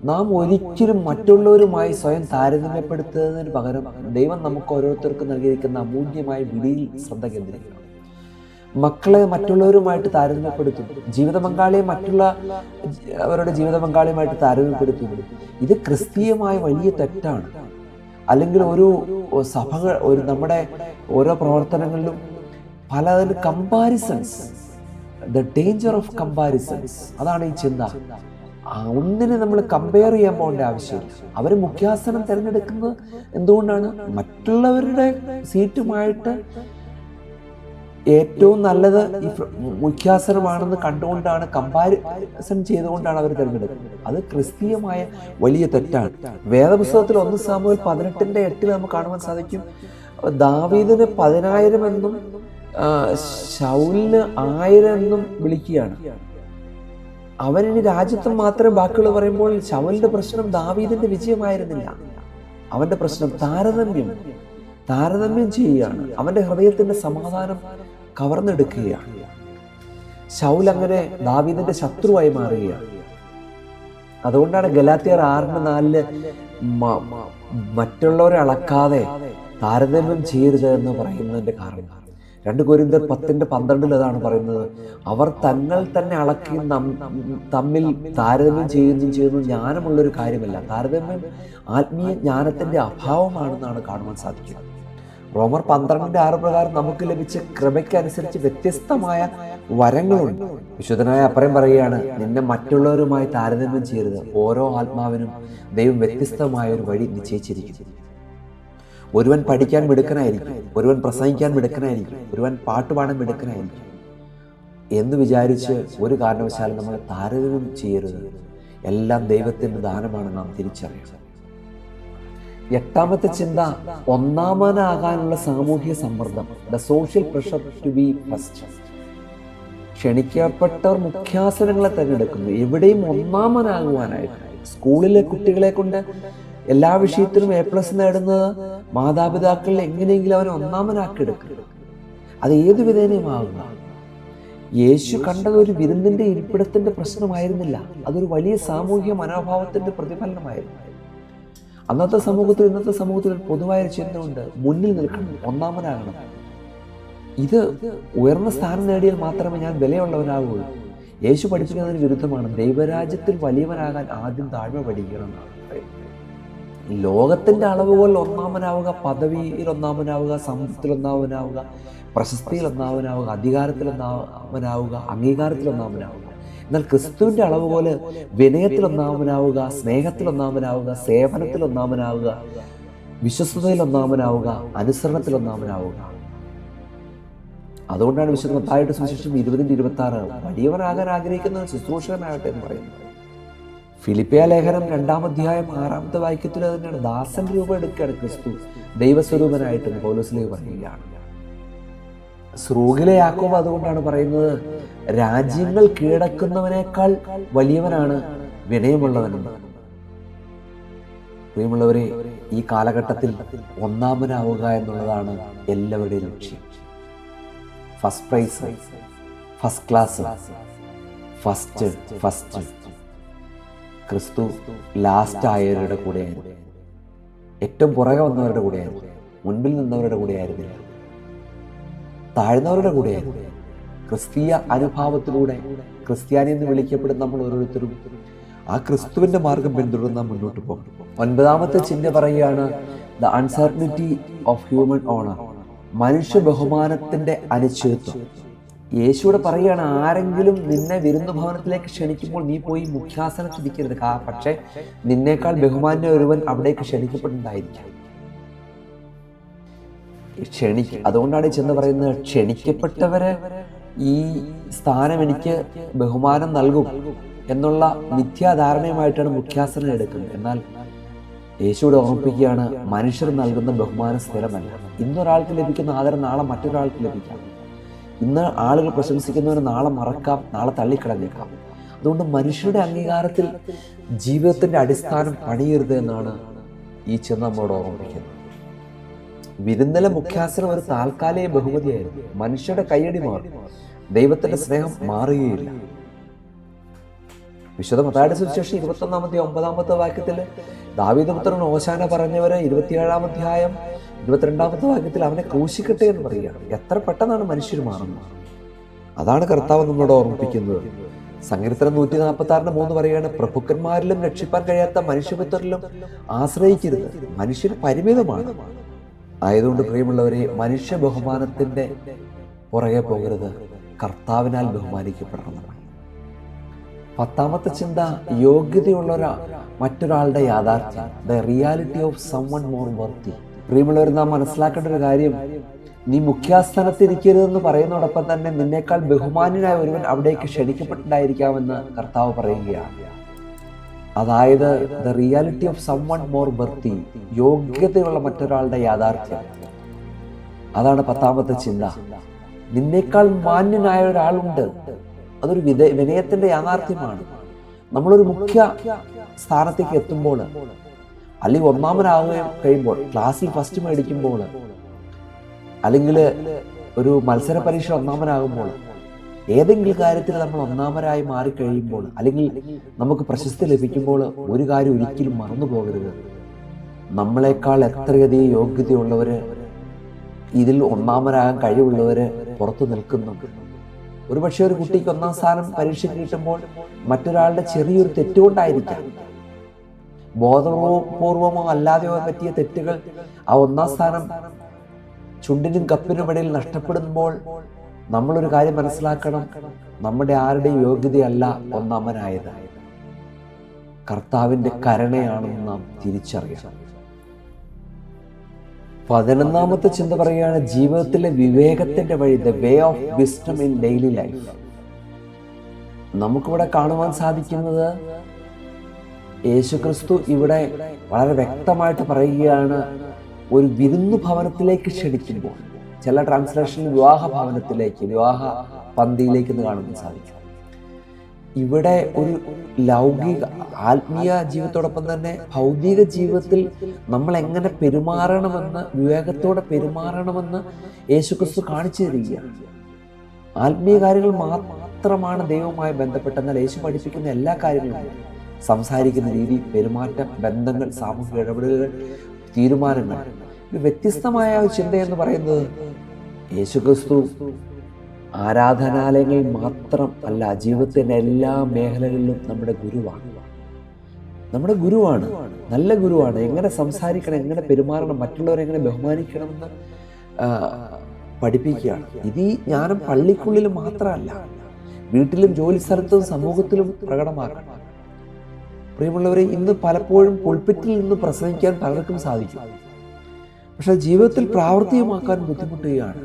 നാം ഒരിക്കലും മറ്റുള്ളവരുമായി സ്വയം താരതമ്യപ്പെടുത്തുന്നതിന് പകരം ദൈവം നമുക്ക് ഓരോരുത്തർക്കും നൽകിയിരിക്കുന്ന അമൂല്യമായ വിളിയിൽ ശ്രദ്ധ കേന്ദ്രീകരിക്കണം. മക്കളെ മറ്റുള്ളവരുമായിട്ട് താരതമ്യപ്പെടുത്തുന്നു, ജീവിത പങ്കാളിയെ അവരുടെ ജീവിത പങ്കാളിയുമായിട്ട് താരതമ്യപ്പെടുത്തുന്നു. ഇത് ക്രിസ്തീയമായ വലിയ തെറ്റാണ്. അല്ലെങ്കിൽ നമ്മുടെ ഓരോ പ്രവർത്തനങ്ങളിലും പലതിന് comparisons, the danger of comparisons, അതാണ് ഈ ചിന്ത. ഒന്നിനെ നമ്മൾ കമ്പയർ ചെയ്യാൻ പോകേണ്ട ആവശ്യമില്ല. അവർ മുഖ്യാസനം തിരഞ്ഞെടുക്കുന്നത് എന്തുകൊണ്ടാണ്? മറ്റുള്ളവരുടെ സീറ്റുമായിട്ട് ഏറ്റവും നല്ലത് ഈ മുഖ്യാസനമാണെന്ന് കണ്ടുകൊണ്ടാണ്, കമ്പാരിസൺ ചെയ്തുകൊണ്ടാണ് അവർ തിരഞ്ഞെടുക്കുന്നത്. അത് ക്രിസ്തീയമായ വലിയ തെറ്റാണ്. വേദപുസ്തകത്തിൽ 1 സാമുവേൽ 18:8 നമുക്ക് കാണുവാൻ സാധിക്കും, ദാവീദിന് 10,000 എന്നും ശൗലിന് 1000 എന്നും വിളിക്കുകയാണ്. അവനിനി രാജ്യത്വം മാത്രമേ ബാക്കിയുള്ള പറയുമ്പോൾ ശൗലിന്റെ പ്രശ്നം ദാവീദിന്റെ വിജയമായിരുന്നില്ല. അവന്റെ പ്രശ്നം താരതമ്യം ചെയ്യുകയാണ്. അവന്റെ ഹൃദയത്തിന്റെ സമാധാനം കവർന്നെടുക്കുകയാണ്. ശൗൽ അങ്ങനെ ദാവീദിന്റെ ശത്രുവായി മാറുകയാണ്. അതുകൊണ്ടാണ് ഗലാത്യർ 6:4 മറ്റുള്ളവരെ അളക്കാതെ താരതമ്യം ചെയ്യരുത് എന്ന് പറയുന്നതിന്റെ കാരണം. 2 കൊരിന്ത്യർ 10:12 അതാണ് പറയുന്നത്, അവർ തങ്ങൾ തന്നെ അളക്കി തമ്മിൽ താരതമ്യം ചെയ്യുന്നു ജ്ഞാനമുള്ളൊരു കാര്യമല്ല. താരതമ്യം ആത്മീയ ജ്ഞാനത്തിന്റെ അഭാവമാണെന്നാണ് കാണുവാൻ സാധിക്കുന്നത്. റോമർ 12:6 പ്രകാരം നമുക്ക് ലഭിച്ച കൃപയ്ക്കനുസരിച്ച് വ്യത്യസ്തമായ വരങ്ങളുണ്ട്. വിശുദ്ധനായ അപ്പറം പറയുകയാണ്, നിന്നെ മറ്റുള്ളവരുമായി താരതമ്യം ചെയ്യരുത്. ഓരോ ആത്മാവിനും ദൈവം വ്യത്യസ്തമായ ഒരു വഴി നിശ്ചയിച്ചിരിക്കുന്നു. ഒരുവൻ പഠിക്കാൻ മിടുക്കനായിരിക്കും, ഒരുവൻ പ്രസംഗിക്കാൻ മിടുക്കനായിരിക്കും, ഒരുവൻ പാട്ടുപാടാൻ മിടുക്കനായിരിക്കും എന്ന് വിചാരിച്ച് ഒരു കാരണവശാലും നമ്മൾ താരതമ്യം ചെയ്യരുത്. എല്ലാം ദൈവത്തിൻ്റെ ദാനമാണ് നാം തിരിച്ചറിയണം. 8ാമത്തെ ചിന്ത, ഒന്നാമനാകാനുള്ള സാമൂഹിക സമ്മർദ്ദം, the social pressure to be first. ക്ഷണിക്കപ്പെട്ടവർ മുഖ്യാസനങ്ങളെ തിരഞ്ഞെടുക്കുന്നു, എവിടെയും ഒന്നാമനാകുവാനായിട്ട്. സ്കൂളിലെ കുട്ടികളെ കൊണ്ട് എല്ലാ വിഷയത്തിലും A+ നേടുന്നത് മാതാപിതാക്കളിൽ എങ്ങനെയെങ്കിലും അവനെ ഒന്നാമനാക്കിയെടുക്കുക. അത് ഏതു വിധേനയുമാകുക. യേശു കണ്ടത് ഒരു വിരുന്നിന്റെ ഇരിപ്പിടത്തിന്റെ പ്രശ്നമായിരുന്നില്ല, അതൊരു വലിയ സാമൂഹിക മനോഭാവത്തിന്റെ പ്രതിഫലനമായിരുന്നു. അന്നത്തെ സമൂഹത്തിൽ ഇന്നത്തെ സമൂഹത്തിൽ പൊതുവായ ചിന്തയുണ്ട്, മുന്നിൽ നിൽക്കണം, ഒന്നാമനാകണം. ഇത് ഉയർന്ന സ്ഥാനം നേടിയാൽ മാത്രമേ ഞാൻ വിലയുള്ളവനാകുള്ളൂ. യേശു പഠിപ്പിക്കുന്നതിന് വിരുദ്ധമാണ്. ദൈവരാജ്യത്തിൽ വലിയവനാകാൻ ആദ്യം താഴ്മ പഠിക്കണം എന്നാണ് പറയുന്നത്. ലോകത്തിന്റെ അളവുകൾ ഒന്നാമനാവുക, പദവിയിൽ ഒന്നാമനാവുക, സമ്പത്തിൽ ഒന്നാമനാവുക, പ്രശസ്തിയിൽ ഒന്നാമനാവുക, അധികാരത്തിൽ ഒന്നാമനാവുക, അംഗീകാരത്തിൽ ഒന്നാമനാവുക. എന്നാൽ ക്രിസ്തുവിന്റെ അളവുപോലെ വിനയത്തിൽ ഒന്നാമനാവുക, സ്നേഹത്തിൽ ഒന്നാമനാവുക, സേവനത്തിൽ ഒന്നാമനാവുക, വിശ്വസ്തതയിൽ ഒന്നാമനാവുക, അനുസരണത്തിൽ ഒന്നാമനാവുക. അതുകൊണ്ടാണ് വിശുദ്ധ മത്തായിയുടെ സുവിശേഷം 20:26 വലിയവനാകാൻ ആഗ്രഹിക്കുന്ന ശുശ്രൂഷകനാകട്ടെ എന്ന് പറയുന്നത്. ഫിലിപ്പിയ ലേഖനം 2-ാം അധ്യായം 6-ാമത്തെ വാക്യത്തിൽ തന്നെയാണ് ദാസൻ രൂപം എടുക്കുകയാണ് ക്രിസ്തു ദൈവസ്വരൂപനായിട്ട് പൗലോസിലേക്ക് പറയുകയാണ്. സ്രൂഗിലെ യാക്കോബ് അതുകൊണ്ടാണ് പറയുന്നത്, രാജ്യങ്ങൾ കീഴടക്കുന്നവനേക്കാൾ വലിയവനാണ് വിനയമുള്ളവനെന്ന്. പ്രിയമുള്ളവരെ, ഈ കാലഘട്ടത്തിൽ ഒന്നാമനാവുക എന്നുള്ളതാണ് എല്ലാവരുടെയും ലക്ഷ്യം. First prize, first class, first. ക്രിസ്തു ലാസ്റ്റ് ആയവരുടെ കൂടെയായിരുന്നു, ഏറ്റവും പുറകെ വന്നവരുടെ കൂടെയായിരുന്നു, മുൻപിൽ നിന്നവരുടെ കൂടെയായിരുന്നില്ല, താഴ്ന്നവരുടെ കൂടെയായിരുന്നു. ക്രിസ്തീയ അനുഭാവത്തിലൂടെ ക്രിസ്ത്യാനി എന്ന് വിളിക്കപ്പെടുന്ന നമ്മൾ ഓരോരുത്തരും ആ ക്രിസ്തുവിന്റെ മാർഗം പിന്തുടർന്ന് മുന്നോട്ട് പോകും. 9ാമത്തെ ചിന്ത പറയുകയാണ്, the uncertainty of human honour, മനുഷ്യ ബഹുമാനത്തിന്റെ അനിശ്ചിതത്വം. യേശുവിടെ പറയുകയാണ്, ആരെങ്കിലും നിന്നെ വിരുന്നു ഭവനത്തിലേക്ക് ക്ഷണിക്കുമ്പോൾ നീ പോയി മുഖ്യാസനത്തിൽ ഇരിക്കരുത്, പക്ഷേ നിന്നേക്കാൾ ബഹുമാന്യ ഒരുവൻ അവിടേക്ക് ക്ഷണിക്കപ്പെടുന്നതായിരിക്കും. അതുകൊണ്ടാണ് ചെന്ന് പറയുന്നത്, ക്ഷണിക്കപ്പെട്ടവരെ ഈ സ്ഥാനം എനിക്ക് ബഹുമാനം നൽകും എന്നുള്ള മിഥ്യാധാരണയുമായിട്ടാണ് മുഖ്യാസനം എടുക്കുന്നത്. എന്നാൽ യേശുവിടെ ഓർമ്മിപ്പിക്കുകയാണ്, മനുഷ്യർ നൽകുന്ന ബഹുമാനം സ്ഥിരമല്ല. ഇന്നൊരാൾക്ക് ലഭിക്കുന്ന ആദരം നാളെ മറ്റൊരാൾക്ക് ലഭിക്കാം. ഇന്ന് ആളുകൾ പ്രശംസിക്കുന്നവരെ നാളെ മറക്കാം, നാളെ തള്ളിക്കളഞ്ഞേക്കാം. അതുകൊണ്ട് മനുഷ്യരുടെ അംഗീകാരത്തിൽ ജീവിതത്തിൻ്റെ അടിസ്ഥാനം പണിയരുത് എന്നാണ് ഈ ചിന്ത നമ്മോട് ഓർമ്മിപ്പിക്കുന്നത്. വിരുന്നിലെ മുഖ്യാസനം ഒരു താൽക്കാലിക ബഹുമതിയായിരുന്നു. മനുഷ്യരുടെ കയ്യടി മാറും, ദൈവത്തിന്റെ സ്നേഹം മാറുകയില്ല. വിശുദ്ധ മത്തായിയുടെ സുവിശേഷം 21-9 വാക്യത്തിൽ ദാവീദ് പുത്രൻ ഓശാന പറഞ്ഞവര് 27-ാം അധ്യായം 22-ാമത്തെ വാക്യത്തിൽ അവനെ ക്രൂശിക്കട്ടെ എന്ന് പറയുകയാണ്. എത്ര പെട്ടെന്നാണ് മനുഷ്യർ മാറുന്നത്. അതാണ് കർത്താവ് നമ്മളോട് ഓർമ്മിപ്പിക്കുന്നത്. സങ്കീർത്തനം 146:3 പറയുകയാണ്, പ്രഭുക്കന്മാരിലും രക്ഷിപ്പാൻ കഴിയാത്ത മനുഷ്യപുത്രരിലും ആശ്രയിക്കരുത്, മനുഷ്യർ പരിമിതമാണ്. ആയതുകൊണ്ട് പ്രിയമുള്ളവരെ, മനുഷ്യ ബഹുമാനത്തിന്റെ പുറകെ പോകരുത്, കർത്താവിനാൽ ബഹുമാനിക്കപ്പെടണം. 10ാമത്തെ ചിന്ത, യോഗ്യതയുള്ള മറ്റൊരാളുടെ യാഥാർത്ഥ്യം, the reality of someone more worthy. പ്രിയമുള്ളവർ, നാം മനസ്സിലാക്കേണ്ട ഒരു കാര്യം, നീ മുഖ്യാസ്ഥാനത്തിരിക്കരുതെന്ന് പറയുന്നതോടൊപ്പം തന്നെ നിന്നേക്കാൾ ബഹുമാന്യനായ ഒരുവൻ അവിടേക്ക് ക്ഷണിക്കപ്പെട്ടിട്ടായിരിക്കാമെന്ന് കർത്താവ് പറയുകയാണ്. അതായത് the reality of someone more worthy, യോഗ്യതയുള്ള മറ്റൊരാളുടെ യാഥാർത്ഥ്യം. അതാണ് 10ാമത്തെ ചിന്ത. നിന്നേക്കാൾ മാന്യനായ ഒരാളുണ്ട്. അതൊരു വിനയത്തിന്റെ യാഥാർത്ഥ്യമാണ്. നമ്മളൊരു മുഖ്യ സ്ഥാനത്തേക്ക് എത്തുമ്പോൾ, അല്ലെങ്കിൽ ഒന്നാമനാകുകയും കഴിയുമ്പോൾ, ക്ലാസ്സിൽ ഫസ്റ്റ് മേടിക്കുമ്പോൾ, അല്ലെങ്കിൽ ഒരു മത്സര പരീക്ഷ ഒന്നാമനാകുമ്പോൾ, ഏതെങ്കിലും കാര്യത്തിൽ നമ്മൾ ഒന്നാമരായി മാറിക്കഴിയുമ്പോൾ, അല്ലെങ്കിൽ നമുക്ക് പ്രശസ്തി ലഭിക്കുമ്പോൾ, ഒരു കാര്യം ഒരിക്കലും മറന്നു പോകരുത്. നമ്മളെക്കാൾ എത്രയധികം യോഗ്യതയുള്ളവര്, ഇതിൽ ഒന്നാമരാകാൻ കഴിവുള്ളവര് പുറത്തു നിൽക്കുന്നുണ്ട്. ഒരുപക്ഷെ ഒരു കുട്ടിക്ക് 1ാം സ്ഥാനം പരീക്ഷയ്ക്ക് കിട്ടുമ്പോൾ മറ്റൊരാളുടെ ചെറിയൊരു തെറ്റുകൊണ്ടായിരിക്കാം, ബോധപൂർവമോ അല്ലാതെയോ പറ്റിയ തെറ്റുകൾ ആ 1ാം സ്ഥാനം ചുണ്ടിനും കപ്പിനും ഇടയിൽ നഷ്ടപ്പെടുമ്പോൾ നമ്മളൊരു കാര്യം മനസ്സിലാക്കണം, നമ്മുടെ ആരുടെയും യോഗ്യതയല്ല ഒന്നാമനായത്, കർത്താവിന്റെ കരുണയാണെന്ന് നാം തിരിച്ചറിയണം. 11ാമത്തെ ചിന്ത പറയുകയാണ്, ജീവിതത്തിലെ വിവേകത്തിന്റെ വഴി, the way of wisdom in daily life. നമുക്കിവിടെ കാണുവാൻ സാധിക്കുന്നത്, യേശുക്രിസ്തു ഇവിടെ വളരെ വ്യക്തമായിട്ട് പറയുകയാണ്, ഒരു വിരുന്നു ഭവനത്തിലേക്ക് ക്ഷണിക്കുമ്പോൾ, ചില ട്രാൻസ്ലേഷനിൽ വിവാഹ ഭവനത്തിലേക്ക്, വിവാഹ പന്തിയിലേക്ക് എന്ന് കാണുവാൻ സാധിക്കും. ഇവിടെ ഒരു ലൗകിക ആത്മീയ ജീവിതത്തോടൊപ്പം തന്നെ ഭൗതിക ജീവിതത്തിൽ നമ്മൾ എങ്ങനെ പെരുമാറണമെന്ന്, വിവേകത്തോടെ പെരുമാറണമെന്ന് യേശുക്രിസ്തു കാണിച്ചു തരികയാണ്. ആത്മീയ കാര്യങ്ങൾ മാത്രമാണ് ദൈവവുമായി ബന്ധപ്പെട്ടെന്നാൽ യേശു പഠിപ്പിക്കുന്ന എല്ലാ കാര്യങ്ങളും, സംസാരിക്കുന്ന രീതി, പെരുമാറ്റം, ബന്ധങ്ങൾ, സാമൂഹിക ഇടപെടലുകൾ, തീരുമാനങ്ങൾ, ഒരു വ്യത്യസ്തമായ ചിന്ത എന്ന് പറയുന്നത്, യേശുക്രിസ്തു ആരാധനാലയങ്ങളിൽ മാത്രം അല്ല, ജീവിതത്തിൻ്റെ എല്ലാ മേഖലകളിലും നമ്മുടെ ഗുരുവാണ്. നമ്മുടെ ഗുരുവാണ്, നല്ല ഗുരുവാണ്. എങ്ങനെ സംസാരിക്കണം, എങ്ങനെ പെരുമാറണം, മറ്റുള്ളവരെ എങ്ങനെ ബഹുമാനിക്കണമെന്ന് പഠിപ്പിക്കുകയാണ്. ഇത് ഈ ജ്ഞാനം പള്ളിക്കുള്ളിൽ മാത്രമല്ല, വീട്ടിലും ജോലി സ്ഥലത്തും സമൂഹത്തിലും പ്രകടമാക്കണം. പ്രിയമുള്ളവരെ, ഇന്ന് പലപ്പോഴും പുൾപിറ്റിൽ നിന്ന് പ്രസംഗിക്കാൻ പലർക്കും സാധിക്കും, പക്ഷെ ജീവിതത്തിൽ പ്രാവർത്തികമാക്കാൻ ബുദ്ധിമുട്ടുകയാണ്.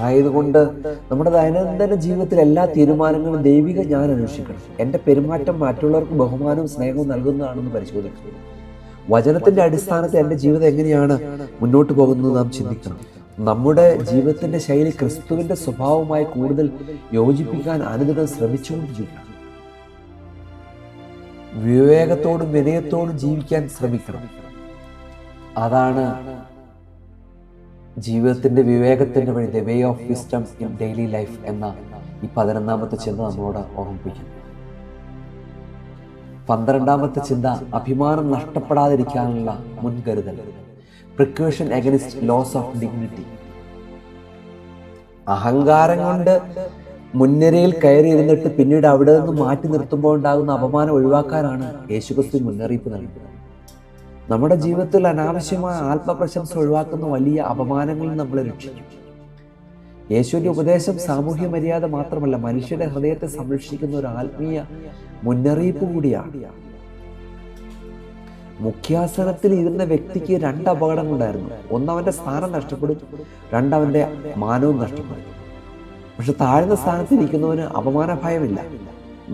ആയതുകൊണ്ട് നമ്മുടെ ദൈനംദിന ജീവിതത്തിൽ എല്ലാ തീരുമാനങ്ങളും ദൈവിക ജ്ഞാനം അന്വേഷിക്കണം. എൻ്റെ പെരുമാറ്റം മറ്റുള്ളവർക്ക് ബഹുമാനവും സ്നേഹവും നൽകുന്നതാണെന്ന് പരിശോധിക്കണം. വചനത്തിന്റെ അടിസ്ഥാനത്തിൽ എൻ്റെ ജീവിതം എങ്ങനെയാണ് മുന്നോട്ട് പോകുന്നത് നാം ചിന്തിക്കണം. നമ്മുടെ ജീവിതത്തിന്റെ ശൈലി ക്രിസ്തുവിന്റെ സ്വഭാവവുമായി കൂടുതൽ യോജിപ്പിക്കാൻ അനുദിനം ശ്രമിച്ചുകൊണ്ടിരിക്കണം. വിവേകത്തോടും വിനയത്തോടും ജീവിക്കാൻ ശ്രമിക്കണം. അതാണ് ജീവിതത്തിന്റെ വിവേകത്തിന്റെ വഴി, the way of wisdom in daily life എന്ന ഈ 11ാമത്തെ ചിന്ത നമ്മളോട് ഓർമ്മിപ്പിക്കുന്നു. 12ാമത്തെ ചിന്ത, അഭിമാനം നഷ്ടപ്പെടാതിരിക്കാനുള്ള മുൻകരുതൽ, precaution against loss of dignity. അഹങ്കാരം കൊണ്ട് മുൻനിരയിൽ കയറി ഇരുന്നിട്ട് പിന്നീട് അവിടെ നിന്ന് മാറ്റി നിർത്തുമ്പോൾ ഉണ്ടാകുന്ന അപമാനം ഒഴിവാക്കാനാണ് യേശുക്രിസ്തു മുന്നറിയിപ്പ് നൽകുന്നത്. നമ്മുടെ ജീവിതത്തിൽ അനാവശ്യമായ ആത്മപ്രശംസ ഒഴിവാക്കുന്ന വലിയ അപമാനങ്ങളിൽ നമ്മളെ രക്ഷിക്കും. യേശുവിന്റെ ഉപദേശം സാമൂഹ്യ മര്യാദ മാത്രമല്ല, മനുഷ്യരുടെ ഹൃദയത്തെ സംരക്ഷിക്കുന്ന ഒരു ആത്മീയ മുന്നറിയിപ്പ് കൂടിയാണ്. മുഖ്യാസനത്തിൽ ഇരുന്ന വ്യക്തിക്ക് 2 അപകടങ്ങളുണ്ടായിരുന്നു. ഒന്ന്, അവന്റെ സ്ഥാനം നഷ്ടപ്പെടും, 2, അവന്റെ മാനവും നഷ്ടപ്പെടും. പക്ഷെ താഴ്ന്ന സ്ഥാനത്ത് ഇരിക്കുന്നവന് അപമാന ഭയമില്ല,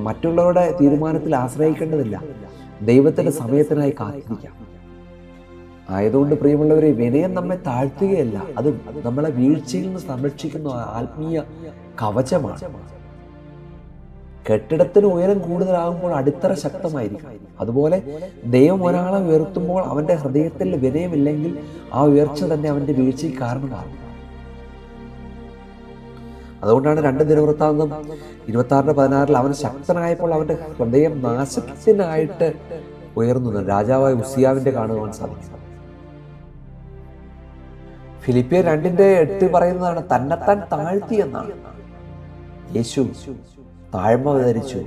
മറ്റുള്ളവരുടെ തീരുമാനത്തിൽ ആശ്രയിക്കേണ്ടതില്ല, ദൈവത്തിന്റെ സമയത്തിനായി കാത്തിരിക്കാം. ആയതുകൊണ്ട് പ്രിയമുള്ളവരെ, വിനയം നമ്മെ താഴ്ത്തുകയല്ല, അത് നമ്മളെ വീഴ്ചയിൽ നിന്ന് സംരക്ഷിക്കുന്ന ആത്മീയ കവചമാണ്. കെട്ടിടത്തിന് ഉയരം കൂടുതലാകുമ്പോൾ അടിത്തറ ശക്തമായിരിക്കും. അതുപോലെ ദൈവം ഒരാളെ ഉയർത്തുമ്പോൾ അവന്റെ ഹൃദയത്തിൽ വിനയമില്ലെങ്കിൽ ആ ഉയർച്ച തന്നെ അവന്റെ വീഴ്ചയ്ക്ക് കാരണമാകും. അതുകൊണ്ടാണ് 2 ദിനവൃത്താന്തം 26:16 അവൻ ശക്തനായപ്പോൾ അവന്റെ ഹൃദയം നാശത്തിനായിട്ട് ഉയർന്നു രാജാവായ ഉസിയാവിന്റെ കാണുവാൻ സാധിക്കും. ഫിലിപ്പിയർ 2:8 പറയുന്നതാണ് തന്നെത്താൻ താഴ്ത്തി എന്നാണ്. യേശു താഴ്മ ധരിച്ചു,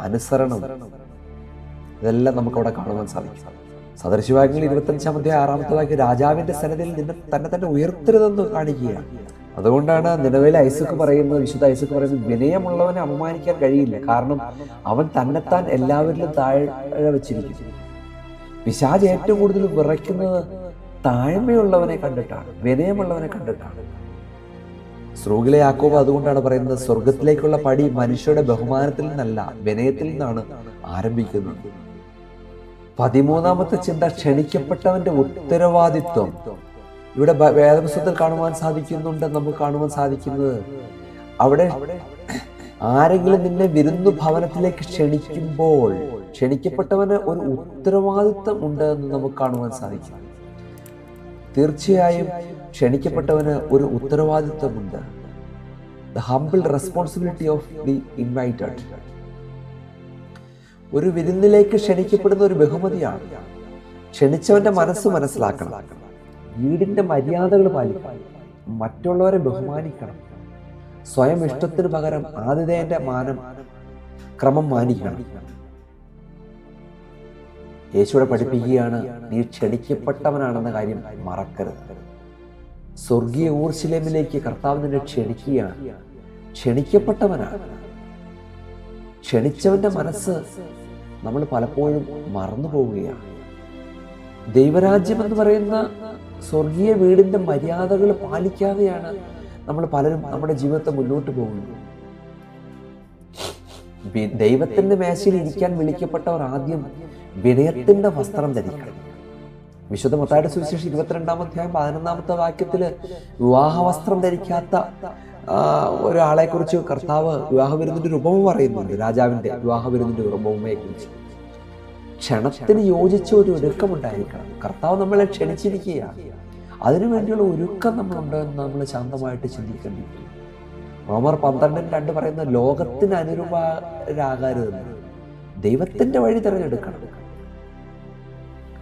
അനുസരണം, ഇതെല്ലാം നമുക്കവിടെ കാണുവാൻ സാധിക്കും. സദൃശവാക്യങ്ങൾ 25:6 രാജാവിന്റെ സന്നദ്ധയിൽ നിന്ന് തന്നെ ഉയർത്തരുതെന്ന് കാണിക്കുകയാണ്. അതുകൊണ്ടാണ് നിലവിലെ ഐസക്ക് പറയുന്നത്, വിശുദ്ധ ഐസക്ക് പറയുന്നത്, വിനയമുള്ളവനെ അപമാനിക്കാൻ കഴിയില്ല, കാരണം അവൻ തന്നെത്താൻ എല്ലാവരിലും താഴെ വെച്ചിരിക്കുന്നു. പിശാച് ഏറ്റവും കൂടുതൽ വിറയ്ക്കുന്നത് താഴ്മയുള്ളവനെ കണ്ടിട്ടാണ്, വിനയമുള്ളവനെ കണ്ടിട്ടാണ്. സ്രൂഗിലെ യാക്കോബ് അതുകൊണ്ടാണ് പറയുന്നത്, സ്വർഗത്തിലേക്കുള്ള പടി മനുഷ്യരുടെ ബഹുമാനത്തിൽ നിന്നല്ല, വിനയത്തിൽ നിന്നാണ് ആരംഭിക്കുന്നത്. 13ാമത്തെ ചിന്ത, ക്ഷണിക്കപ്പെട്ടവന്റെ ഉത്തരവാദിത്വം. ഇവിടെ വേദപുസ്തകത്തിൽ കാണുവാൻ സാധിക്കുന്നുണ്ട്, നമുക്ക് കാണുവാൻ സാധിക്കുന്നത്, അവിടെ ആരെങ്കിലും നിന്നെ വിരുന്നു ഭവനത്തിലേക്ക് ക്ഷണിക്കുമ്പോൾ ക്ഷണിക്കപ്പെട്ടവന് ഒരു ഉത്തരവാദിത്വം ഉണ്ട് എന്ന് നമുക്ക് കാണുവാൻ സാധിക്കും. തീർച്ചയായും ക്ഷണിക്കപ്പെട്ടവന് ഒരു ഉത്തരവാദിത്വമുണ്ട്. The humble responsibility of the invited. ഒരു വിരുന്നിലേക്ക് ക്ഷണിക്കപ്പെടുന്ന ഒരു ബഹുമതിയാണ്. ക്ഷണിച്ചവന്റെ മനസ്സ് മനസ്സിലാക്കണം, വീടിന്റെ മര്യാദകൾ പാലിക്കണം, മറ്റുള്ളവരെ ബഹുമാനിക്കണം, സ്വയം ഇഷ്ടത്തിന് പകരം ആതിഥേയന്റെ ക്രമം മാനിക്കണം. യേശുവിടെ പഠിപ്പിക്കുകയാണ്, നീ ക്ഷണിക്കപ്പെട്ടവനാണെന്ന കാര്യം മറക്കരുത്. സ്വർഗീയ ഊർശിലേമിലേക്ക് കർത്താവ് നിന്നെ ക്ഷണിക്കുകയാണ്. ക്ഷണിക്കപ്പെട്ടവനാണ്. ക്ഷണിച്ചവന്റെ മനസ്സ് നമ്മൾ പലപ്പോഴും മറന്നു പോവുകയാണ്. ദൈവരാജ്യം എന്ന് പറയുന്ന സ്വർഗീയ വീടിന്റെ മര്യാദകൾ പാലിക്കാതെയാണ് നമ്മൾ പലരും നമ്മുടെ ജീവിതത്തെ മുന്നോട്ട് പോകുന്നത്. ദൈവത്തിന്റെ മേശയിൽ ഇരിക്കാൻ വിളിക്കപ്പെട്ടവർ ആദ്യം വിനയത്തിന്റെ വസ്ത്രം ധരിക്കണം. വിശുദ്ധ മത്തായിയുടെ സുവിശേഷം 22:11 വിവാഹ വസ്ത്രം ധരിക്കാത്ത ഒരാളെ കുറിച്ച് കർത്താവ് വിവാഹ വിരുന്നിന്റെ ഒരു ഉപമ പറയുന്നുണ്ട്. രാജാവിന്റെ വിവാഹ വിരുന്നിന്റെ ഉപമയെ കുറിച്ച്. ക്ഷണത്തിന് യോജിച്ച ഒരു ഒരുക്കമുണ്ടായിരിക്കണം. കർത്താവ് നമ്മളെ ക്ഷണിച്ചിരിക്കുകയാണ്, അതിനുവേണ്ടിയുള്ള ഒരുക്കം നമ്മളുണ്ട് എന്ന് നമ്മൾ ശാന്തമായിട്ട് ചിന്തിക്കേണ്ടിയിരിക്കും. റോമർ 12:2 പറയുന്ന, ലോകത്തിന് അനുരൂപരാകരുതെന്ന്, ദൈവത്തിന്റെ വഴി തിരഞ്ഞെടുക്കണം.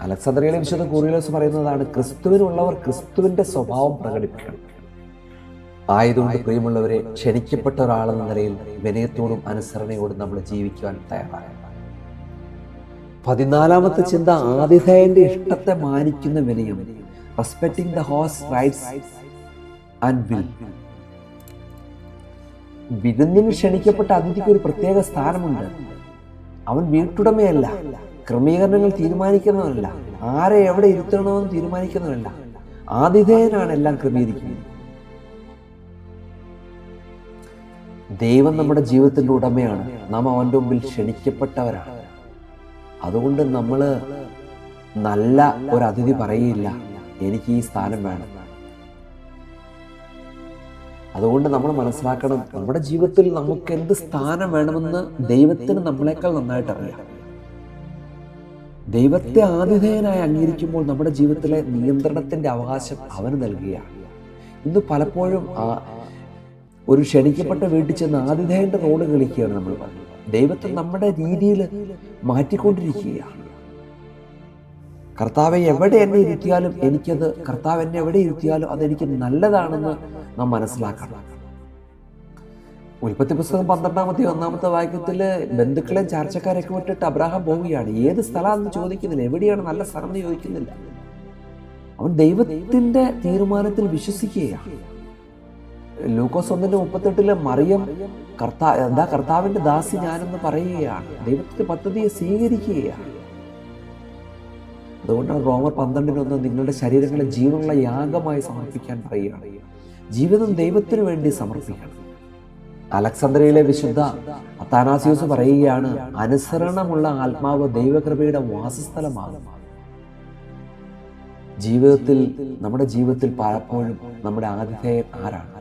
അലക്സാന്ദ്രിയയിലെ വിശുദ്ധ കൂറിലോസ് പറയുന്നതാണ്, ക്രിസ്തുവിനുള്ളവർ ക്രിസ്തുവിന്റെ സ്വഭാവം പ്രകടിപ്പിക്കണം. ആയതുകൊണ്ട് പ്രിയമുള്ളവരെ, ക്ഷണിക്കപ്പെട്ട ഒരാളെന്ന നിലയിൽ വിനയത്തോടും അനുസരണയോടും നമ്മൾ ജീവിക്കുവാൻ തയ്യാറാണ്. 14ാമത്തെ ചിന്ത, ആതിഥേയന്റെ ഇഷ്ടത്തെ മാനിക്കുന്ന വിനയം. Respecting the host rights and will. വിരുന്നിന് ക്ഷണിക്കപ്പെട്ട അതിഥിക്ക് ഒരു പ്രത്യേക സ്ഥാനമുണ്ട്. അവൻ വീട്ടുടമയല്ല, ക്രമീകരണങ്ങൾ തീരുമാനിക്കുന്നവനല്ല, ആരെ എവിടെ ഇരുത്തണമെന്ന് തീരുമാനിക്കുന്നവനല്ല. ആതിഥേയനാണ് എല്ലാം ക്രമീകരിക്കുന്നത്. ദൈവം നമ്മുടെ ജീവിതത്തിൻ്റെ ഉടമയാണ്. നാം അവൻ്റെ മുമ്പിൽ ക്ഷണിക്കപ്പെട്ടവരാണ്. അതുകൊണ്ട് നമ്മൾ നല്ല ഒരു അതിഥി പറയില്ല, എനിക്ക് ഈ സ്ഥാനം വേണം. അതുകൊണ്ട് നമ്മൾ മനസ്സിലാക്കണം, നമ്മുടെ ജീവിതത്തിൽ നമുക്ക് എന്ത് സ്ഥാനം വേണമെന്ന് ദൈവത്തിന് നമ്മളെക്കാൾ നന്നായിട്ട് അറിയാം. ദൈവത്തെ ആതിഥേയനായി അംഗീകരിക്കുമ്പോൾ നമ്മുടെ ജീവിതത്തിലെ നിയന്ത്രണത്തിന്റെ അവകാശം അവന് നൽകുകയാണ്. ഇന്ന് പലപ്പോഴും ഒരു ക്ഷണിക്കപ്പെട്ട വീട്ടിൽ ചെന്ന് ആതിഥേയന്റെ റോള് കളിക്കുകയാണ് നമ്മൾ. ദൈവത്തെ നമ്മുടെ രീതിയിൽ മാറ്റിക്കൊണ്ടിരിക്കുകയാണ്. കർത്താവ് എവിടെ എന്നെ ഇരുത്തിയാലും എനിക്കത്, കർത്താവ് എന്നെ എവിടെ ഇരുത്തിയാലും അതെനിക്ക് നല്ലതാണെന്ന് നാം മനസ്സിലാക്കണം. ഉൽപ്പത്തി പുസ്തകം 12:1 ബന്ധുക്കളെയും ചാർച്ചക്കാരെയൊക്കെ വിട്ടിട്ട് അബ്രാഹാം പോവുകയാണ്. ഏത് സ്ഥലമാണെന്ന് ചോദിക്കുന്നില്ല, എവിടെയാണ് നല്ല സ്ഥലം എന്ന് ചോദിക്കുന്നില്ല. അവൻ ദൈവത്തിന്റെ തീരുമാനത്തിൽ വിശ്വസിക്കുകയാണ്. ലൂക്കോസ് 1:38 മറിയം കർത്താവിന്റെ ദാസി ഞാനെന്ന് പറയുകയാണ്. ദൈവത്തിന്റെ പദ്ധതിയെ സ്വീകരിക്കുകയാണ്. അതുകൊണ്ടാണ് റോമർ 12:1 നിങ്ങളുടെ ശരീരങ്ങളെ ജീവനുള്ള യാഗമായി സമർപ്പിക്കാൻ പറയുകയാണ്. ജീവിതം ദൈവത്തിനു വേണ്ടി സമർപ്പിക്കണം. അലക്സാന്ദ്രിയയിലെ വിശുദ്ധ അത്താനാസിയോസ് പറയുകയാണ്, അനുസരണമുള്ള ആത്മാവ് ദൈവകൃപയുടെ വാസസ്ഥലമാകും. നമ്മുടെ ജീവിതത്തിൽ പലപ്പോഴും നമ്മുടെ ആതിഥേയൻ ആരാണ്?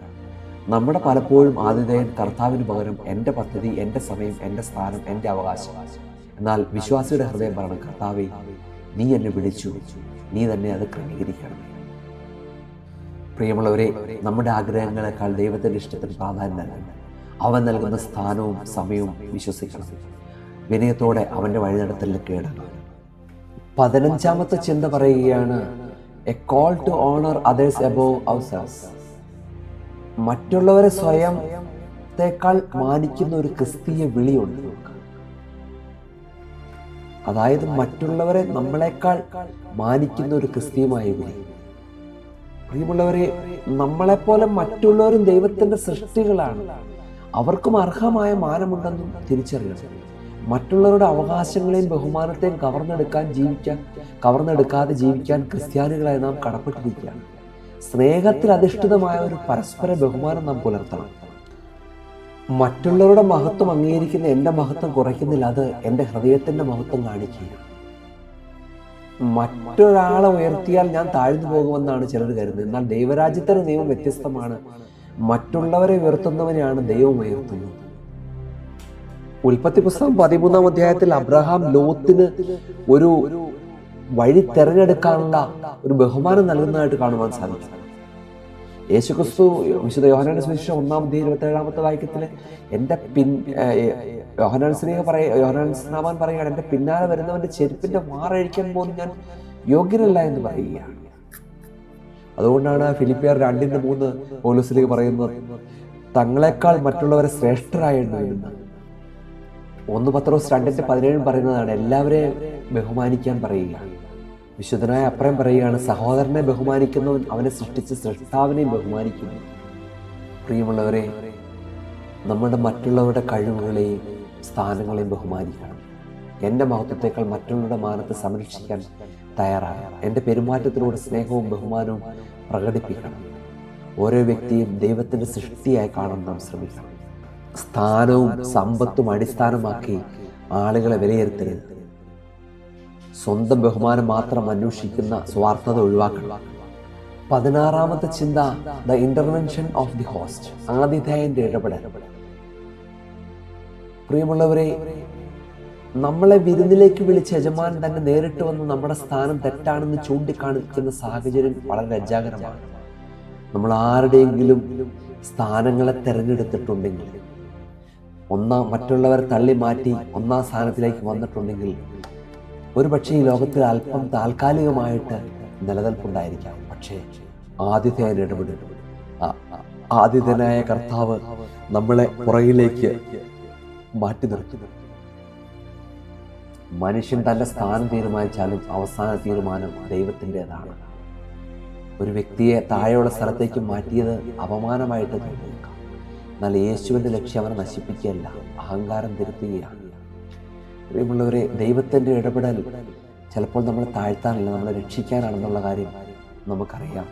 നമ്മുടെ പലപ്പോഴും ആതിഥേയൻ കർത്താവിന് പകരം എൻ്റെ പദ്ധതി, എൻ്റെ സമയം, എൻ്റെ സ്ഥാനം, എൻ്റെ അവകാശം. എന്നാൽ വിശ്വാസിയുടെ ഹൃദയം പറയണം, കർത്താവേ, നീ എന്നെ വിളിച്ചു, നീ തന്നെ അത് ക്രമീകരിക്കണം. പ്രിയമുള്ളവരെ, നമ്മുടെ ആഗ്രഹങ്ങളെക്കാൾ ദൈവത്തിൻ്റെ ഇഷ്ടത്തിന് പ്രാധാന്യം നൽകണം. അവൻ നൽകുന്ന സ്ഥാനവും സമയവും വിശ്വസിക്കണം. വിനയത്തോടെ അവൻ്റെ വഴിനടത്തലിൽ കീഴടങ്ങണം. 15ാമത്തെ ചിന്ത പറയുകയാണ്, a call to honour others above ourselves. മറ്റുള്ളവരെ സ്വയത്തേക്കാൾ മാനിക്കുന്ന ഒരു ക്രിസ്തീയ വിളിയുണ്ട് നമുക്ക്. അതായത് മറ്റുള്ളവരെ നമ്മളെക്കാൾ മാനിക്കുന്ന ഒരു ക്രിസ്തീയമായ വിളി. പ്രിയമുള്ളവരെ, നമ്മളെപ്പോലെ മറ്റുള്ളവരും ദൈവത്തിന്റെ സൃഷ്ടികളാണ്. അവർക്കും അർഹമായ മാനമുണ്ടെന്നും തിരിച്ചറിയണം. മറ്റുള്ളവരുടെ അവകാശങ്ങളെയും ബഹുമാനത്തെയും കവർന്നെടുക്കാതെ ജീവിക്കാൻ ക്രിസ്ത്യാനികളായി നാം കടപ്പെട്ടിരിക്കുകയാണ്. സ്നേഹത്തിൽ അധിഷ്ഠിതമായ ഒരു പരസ്പര ബഹുമാനം നാം പുലർത്തണം. മറ്റുള്ളവരുടെ മഹത്വം അംഗീകരിക്കുന്ന എൻ്റെ മഹത്വം കുറയ്ക്കുന്നില്ല, അത് എൻ്റെ ഹൃദയത്തിൻ്റെ മഹത്വം കാണിക്കുക. മറ്റൊരാളെ ഉയർത്തിയാൽ ഞാൻ താഴ്ന്നു പോകുമെന്നാണ് ചിലർ കരുതുന്നത്. എന്നാൽ ദൈവരാജ്യത്തിന്റെ നിയമം വ്യത്യസ്തമാണ്. മറ്റുള്ളവരെ ഉയർത്തുന്നവനെയാണ് ദൈവം ഉയർത്തുന്നത്. ഉൽപ്പത്തി പുസ്തകം 13-ാം അധ്യായത്തിൽ അബ്രഹാം ലോത്തിന് ഒരു വഴി തിരഞ്ഞെടുക്കാനുള്ള ഒരു ബഹുമാനം നൽകുന്നതായിട്ട് കാണുവാൻ സാധിക്കും. യേശുക്രിസ്തു വിശുദ്ധ യോഹന്നാന്റെ സുവിശേഷം 1-ാം അധ്യായം 27-ാമത്തെ വാക്യത്തിൽ യോഹന്നാൻ സ്നാപകൻ പറയുകയാണ്, എൻ്റെ പിന്നാലെ വരുന്നവന്റെ ചെരുപ്പിന്റെ മാറഴിക്കാൻ പോലും ഞാൻ യോഗ്യനല്ല എന്ന് പറയുകയാണ്. അതുകൊണ്ടാണ് ഫിലിപ്പിയർ 2:3 പൗലോസിലേക്ക് പറയുന്നത്, തങ്ങളെക്കാൾ മറ്റുള്ളവരെ ശ്രേഷ്ഠരായി എണ്ണുന്നത്. 1 പത്രോസ് 2:17 പറയുന്നതാണ്, എല്ലാവരെയും ബഹുമാനിക്കാൻ പറയുകയാണ്. വിശുദ്ധനായ അപ്രയം പറയുകയാണ്, സഹോദരനെ ബഹുമാനിക്കുന്നവൻ അവനെ സൃഷ്ടിച്ച് സൃഷ്ടാവിനെയും ബഹുമാനിക്കുന്നു. പ്രിയമുള്ളവരെ, നമ്മുടെ മറ്റുള്ളവരുടെ കഴിവുകളെയും സ്ഥാനങ്ങളെയും ബഹുമാനിക്കണം. എൻ്റെ മഹത്വത്തേക്കാൾ മറ്റുള്ളവരുടെ മാനത്തെ സംരക്ഷിക്കാൻ തയ്യാറായ എൻ്റെ പെരുമാറ്റത്തിലൂടെ സ്നേഹവും ബഹുമാനവും പ്രകടിപ്പിക്കണം. ഓരോ വ്യക്തിയും ദൈവത്തിൻ്റെ സൃഷ്ടിയായി കാണാൻ നാം ശ്രമിക്കണം. സ്ഥാനവും സമ്പത്തും അടിസ്ഥാനമാക്കി ആളുകളെ വിലയിരുത്തരുത്. സ്വന്തം ബഹുമാനം മാത്രം അന്വേഷിക്കുന്ന സ്വാർത്ഥത ഒഴിവാക്കണം. 16ാമത്തെ ചിന്ത, the intervention of the host, ആതിഥേയന്റെ ഇടപെടൽ. പ്രിയമുള്ളവരെ, നമ്മളെ വിരുന്നിലേക്ക് വിളിച്ച യജമാനൻ തന്നെ നേരിട്ട് വന്ന് നമ്മുടെ സ്ഥാനം തെറ്റാണെന്ന് ചൂണ്ടിക്കാണിക്കുന്ന സാഹചര്യം വളരെ ലജ്ജാകരമാണ്. നമ്മൾ ആരുടെയെങ്കിലും സ്ഥാനങ്ങളെ തിരഞ്ഞെടുത്തിട്ടുണ്ടെങ്കിൽ, മറ്റുള്ളവരെ തള്ളി മാറ്റി 1-ാം സ്ഥാനത്തിലേക്ക് വന്നിട്ടുണ്ടെങ്കിൽ, ഒരുപക്ഷെ ഈ ലോകത്തിൽ അല്പം താൽക്കാലികമായിട്ട് നിലനിൽപ്പുണ്ടായിരിക്കാം. പക്ഷേ ആതിഥേയൻ ഇടപെടും. ആതിഥേയനായ കർത്താവ് നമ്മളെ പുറകിലേക്ക് മാറ്റി നിർത്തും. മനുഷ്യൻ തൻ്റെ സ്ഥാനം തീരുമാനിച്ചാലും അവസാന തീരുമാനം ദൈവത്തിൻ്റെതാണ്. ഒരു വ്യക്തിയെ താഴെയുള്ള സ്ഥലത്തേക്ക് മാറ്റിയത് അപമാനമായിട്ട് തോന്നിയേക്കാം. എന്നാൽ യേശുവിൻ്റെ ലക്ഷ്യം അവനെ നശിപ്പിക്കുകയല്ല, അഹങ്കാരം തിരുത്തുകയാണ്. പ്രിയമുള്ളവരെ, ദൈവത്തിൻ്റെ ഇടപെടൽ ചിലപ്പോൾ നമ്മളെ താഴ്ത്താനല്ല, നമ്മളെ രക്ഷിക്കാനാണെന്നുള്ള കാര്യം നമുക്കറിയാം.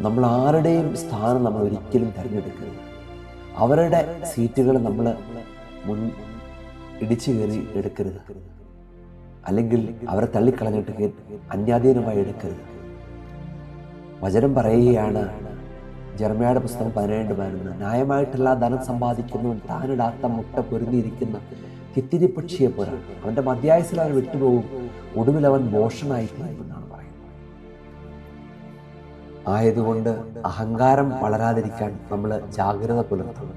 നമ്മൾ ആരുടെയും സ്ഥാനം നമ്മൾ ഒരിക്കലും തിരഞ്ഞെടുക്കരുത്. അവരുടെ സീറ്റുകൾ നമ്മൾ ഇടിച്ചു കയറി എടുക്കരുത്, അല്ലെങ്കിൽ അവരെ തള്ളിക്കളഞ്ഞിട്ട് അന്യാധീനമായി എടുക്കരുത്. വചനം പറയുകയാണ്, ജെറമ്യായുടെ പുസ്തകം 17:11, ന്യായമായിട്ടല്ല ധനം സമ്പാദിക്കുന്നവൻ താനിടാത്ത മുട്ട പൊരുന്നിയിരിക്കുന്ന തിത്തിരി പക്ഷിയെ പോലാണ്. അവൻ്റെ മധ്യായുസ്സിൽ അവൻ വിട്ടുപോകും, ഒടുവിൽ അവൻ മോഷനായി തീരുമെന്നാണ് പറയുന്നത്. ആയതുകൊണ്ട് അഹങ്കാരം വളരാതിരിക്കാൻ നമ്മൾ ജാഗ്രത പുലർത്തണം.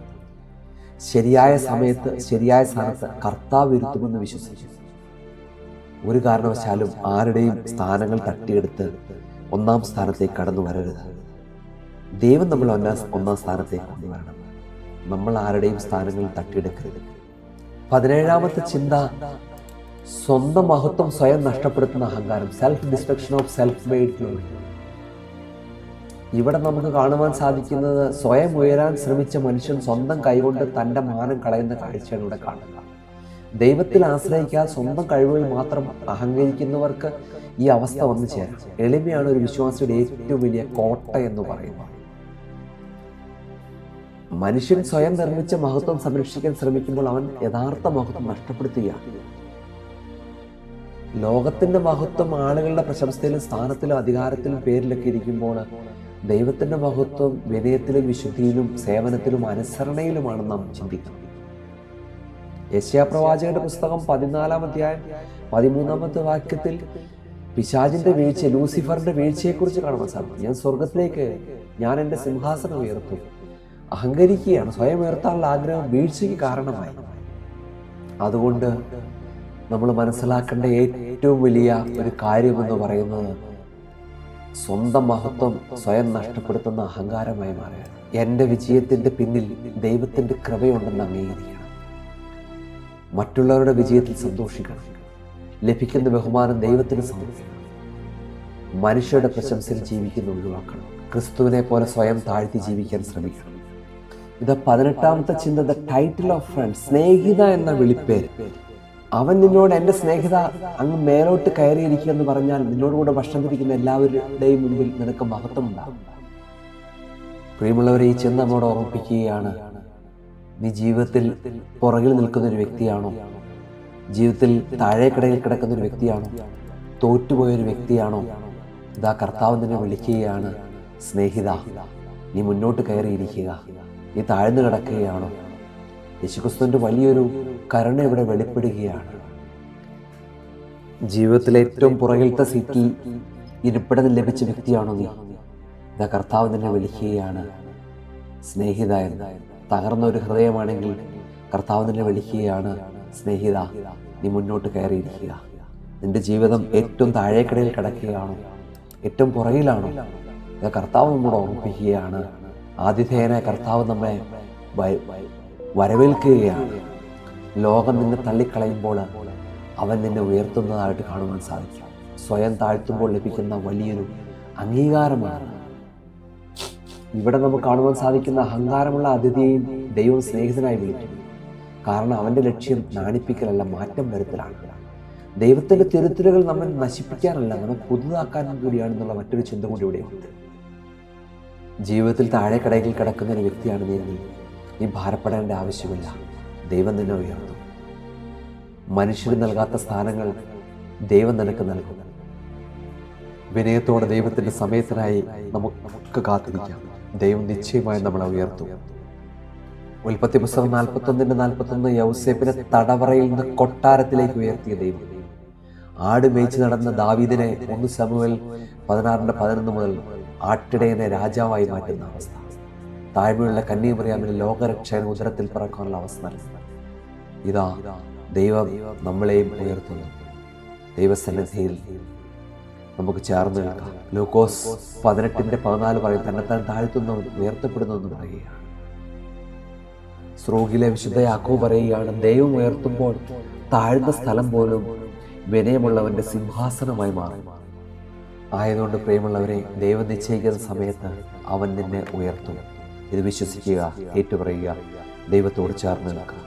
ശരിയായ സമയത്ത് ശരിയായ സ്ഥാനത്ത് കർത്താവ് ഇരുത്തുമെന്ന് വിശ്വസിച്ചു. ഒരു കാരണവശാലും ആരുടെയും സ്ഥാനങ്ങൾ തട്ടിയെടുത്ത് 1-ാം സ്ഥാനത്തേക്ക് കടന്നു വരരുത്. ദൈവം നമ്മൾ 1-ാം സ്ഥാനത്തേക്ക് കൊണ്ടുവരണം. നമ്മൾ ആരുടെയും സ്ഥാനങ്ങൾ തട്ടിയെടുക്കരുത്. 17ാമത്തെ ചിന്ത, സ്വന്തം മഹത്വം സ്വയം നഷ്ടപ്പെടുത്തുന്ന അഹങ്കാരം, self destruction of self made glory. ഇവിടെ നമുക്ക് കാണുവാൻ സാധിക്കുന്നത്, സ്വയം ഉയരാൻ ശ്രമിച്ച മനുഷ്യൻ സ്വന്തം കൈകൊണ്ട് തൻ്റെ മാനം കളയുന്ന കാഴ്ചയാണ് ഇവിടെ കാണുക. ദൈവത്തിൽ ആശ്രയിക്കാതെ സ്വന്തം കഴിവുകൾ മാത്രം അഹങ്കരിക്കുന്നവർക്ക് ഈ അവസ്ഥ വന്നു ചേരാം. എളിമയാണ് ഒരു വിശ്വാസിയുടെ ഏറ്റവും വലിയ കോട്ട എന്ന് പറയുന്നത്. മനുഷ്യൻ സ്വയം നിർമ്മിച്ച മഹത്വം സംരക്ഷിക്കാൻ ശ്രമിക്കുമ്പോൾ അവൻ യഥാർത്ഥ മഹത്വം നഷ്ടപ്പെടുത്തുകയാണ്. ലോകത്തിൻ്റെ മഹത്വം ആളുകളുടെ പ്രശംസയിലും സ്ഥാനത്തിലും അധികാരത്തിലും പേരിലൊക്കെ ഇരിക്കുമ്പോൾ ദൈവത്തിൻ്റെ മഹത്വം വിനയത്തിലും വിശുദ്ധിയിലും സേവനത്തിലും അനുസരണയിലുമാണ് നാം ചിന്തിക്കുന്നത്. യെശയ്യാ പ്രവാചകന്റെ പുസ്തകം 14-ാം അധ്യായം 13-ാമത്തെ വാക്യത്തിൽ പിശാചിന്റെ വീഴ്ച, ലൂസിഫറിന്റെ വീഴ്ചയെക്കുറിച്ച് കാണുവാൻ സാധിക്കും. ഞാൻ എൻ്റെ സിംഹാസനം ഉയർത്തും. അഹങ്കരിക്കുകയാണ്, സ്വയം ഉയർത്താനുള്ള ആഗ്രഹം വീഴ്ചയ്ക്ക് കാരണമായി. അതുകൊണ്ട് നമ്മൾ മനസ്സിലാക്കേണ്ട ഏറ്റവും വലിയ ഒരു കാര്യമെന്ന് പറയുന്നത് സ്വന്തം മഹത്വം സ്വയം നഷ്ടപ്പെടുത്തുന്ന അഹങ്കാരമായി മാറുകയാണ്. എൻ്റെ വിജയത്തിൻ്റെ പിന്നിൽ ദൈവത്തിൻ്റെ കൃപയുണ്ടെന്ന് അംഗീകരിക്കണം. മറ്റുള്ളവരുടെ വിജയത്തിൽ സന്തോഷിക്കണം. ലഭിക്കുന്ന ബഹുമാനം ദൈവത്തിന് സമർപ്പിക്കണം. മനുഷ്യരുടെ പ്രശംസയിൽ ജീവിക്കുന്ന ഒഴിവാക്കണം. ക്രിസ്തുവിനെ പോലെ സ്വയം താഴ്ത്തി ജീവിക്കാൻ ശ്രമിക്കണം. ഇത് 18-ാമത്തെ ചിന്ത, ദ ടൈറ്റിൽ ഓഫ് ഫ്രണ്ട്, സ്നേഹിത എന്ന വിളിപ്പേര്. അവൻ നിന്നോട് എൻ്റെ സ്നേഹിത അങ്ങ് മേലോട്ട് കയറിയിരിക്കുക എന്ന് പറഞ്ഞാൽ നിന്നോട് കൂടെ ഭക്ഷണം ഇരിക്കുന്ന എല്ലാവരുടെയും മുമ്പിൽ നിനക്ക് മഹത്വം ഉണ്ടാകും. പ്രിയമുള്ളവരെ, ഈ ചിന്ത നമ്മോട് ഓർമ്മിപ്പിക്കുകയാണ്. നീ ജീവിതത്തിൽ പുറകിൽ നിൽക്കുന്ന ഒരു വ്യക്തിയാണോ? ജീവിതത്തിൽ താഴേക്കടയിൽ കിടക്കുന്ന ഒരു വ്യക്തിയാണോ? തോറ്റുപോയൊരു വ്യക്തിയാണോ? ഇതാ കർത്താവ് നിന്നെ വിളിക്കുകയാണ്, സ്നേഹിത നീ മുന്നോട്ട് കയറിയിരിക്കുക. നീ താഴ്ന്നു കിടക്കുകയാണോ? യേശുക്രിസ്തുവിൻ്റെ വലിയൊരു കരുണ ഇവിടെ വെളിപ്പെടുകയാണ്. ജീവിതത്തിലെ ഏറ്റവും പുറകിലത്തെ സീറ്റിൽ ഇരിപ്പിടം ലഭിച്ച വ്യക്തിയാണോ നീ? ഇതാ കർത്താവ് നിന്നെ വിളിക്കുകയാണ്, സ്നേഹിത എന്ന്. തകർന്ന ഒരു ഹൃദയമാണെങ്കിൽ കർത്താവ് നിന്നെ വിളിക്കുകയാണ്, സ്നേഹിത നീ മുന്നോട്ട് കയറിയിരിക്കുക. നിന്റെ ജീവിതം ഏറ്റവും താഴേക്കടയിൽ കിടക്കുകയാണോ? ഏറ്റവും പുറകിലാണോ? ഇതാ കർത്താവ് നമ്മോട് ഓർമ്മിപ്പിക്കുകയാണ്. ആതിഥേയനായ കർത്താവ് നമ്മെ വരവേൽക്കുകയാണ്. ലോകം നിന്നെ തള്ളിക്കളയുമ്പോൾ അവൻ നിന്നെ ഉയർത്തുന്നതായിട്ട് കാണുവാൻ സാധിക്കും. സ്വയം താഴ്ത്തുമ്പോൾ ലഭിക്കുന്ന വലിയൊരു അംഗീകാരമാണ്. ഇവിടെ നമുക്ക് കാണുവാൻ സാധിക്കുന്ന അഹങ്കാരമുള്ള അതിഥിയെയും ദൈവം സ്നേഹിതനായി വിളിക്കുന്നു. കാരണം അവൻ്റെ ലക്ഷ്യം നാണിപ്പിക്കലല്ല, മാറ്റം വരുത്തലാണ്. ദൈവത്തിൻ്റെ തിരുത്തലുകൾ നമ്മെ നശിപ്പിക്കാനല്ല, നമ്മെ പുതുതാക്കാനും കൂടിയാണെന്നുള്ള മറ്റൊരു ചിന്ത കൂടി ഇവിടെയുണ്ട്. ജീവിതത്തിൽ താഴെക്കടയിൽ കിടക്കുന്ന ഒരു വ്യക്തിയാണ് നീ ഭാരപ്പെടേണ്ട ആവശ്യമില്ല. ദൈവം നിന്നെ ഉയർത്തും. മനുഷ്യർ നൽകാത്ത സ്ഥാനങ്ങൾ ദൈവം നിനക്ക് നൽകും. വിനയത്തോടെ ദൈവത്തിൻ്റെ സമയത്തിനായി നമുക്ക് കാത്തിരിക്കാം. ദൈവം നിശ്ചയമായി നമ്മളെ ഉയർത്തും. ഉൽപ്പത്തി പുസ്തകം 41:41 യൗസേപ്പിനെ തടവറയിൽ നിന്ന് കൊട്ടാരത്തിലേക്ക് ഉയർത്തിയ ദൈവം. ആട് മേய்ച്ച് നടന്ന ദാവീദിനെ 1 ശമൂവേൽ 16:11 മുതൽ ആട്ടിടയനെ രാജാവായി മാറ്റുന്ന അവസ്ഥ. താഴ്മയുള്ള കന്യാമറിയാമിന് ലോകരക്ഷകൻ ഉദരത്തിൽ പിറക്കാനുള്ള അവസ്ഥ നൽകുന്നു. ഇതാ ദൈവം നമ്മളെയും ഉയർത്തുന്നു. ദൈവസന്നിധിയിൽ നമുക്ക് ചേർന്ന് നിൽക്കാം. ലൂക്കോസ് 18:14 പറയും, തന്നെത്താൻ താഴ്ത്തുന്നവൻ ഉയർത്തപ്പെടുന്നു എന്ന് പറയുകയാണ്. സ്രോഗിലെ വിശുദ്ധ യാക്കോബ് പറയുകയാണ്, ദൈവം ഉയർത്തുമ്പോൾ താഴ്ന്ന സ്ഥലം പോലും വിനയമുള്ളവൻ്റെ സിംഹാസനമായി മാറും. ആയതുകൊണ്ട് പ്രിയമുള്ളവരെ, ദൈവം നിശ്ചയിക്കുന്ന സമയത്ത് അവൻ നിന്നെ ഉയർത്തും. ഇത് വിശ്വസിക്കുക, ഏറ്റുപറയുക, ദൈവത്തോട് ചേർന്ന് നിൽക്കുക.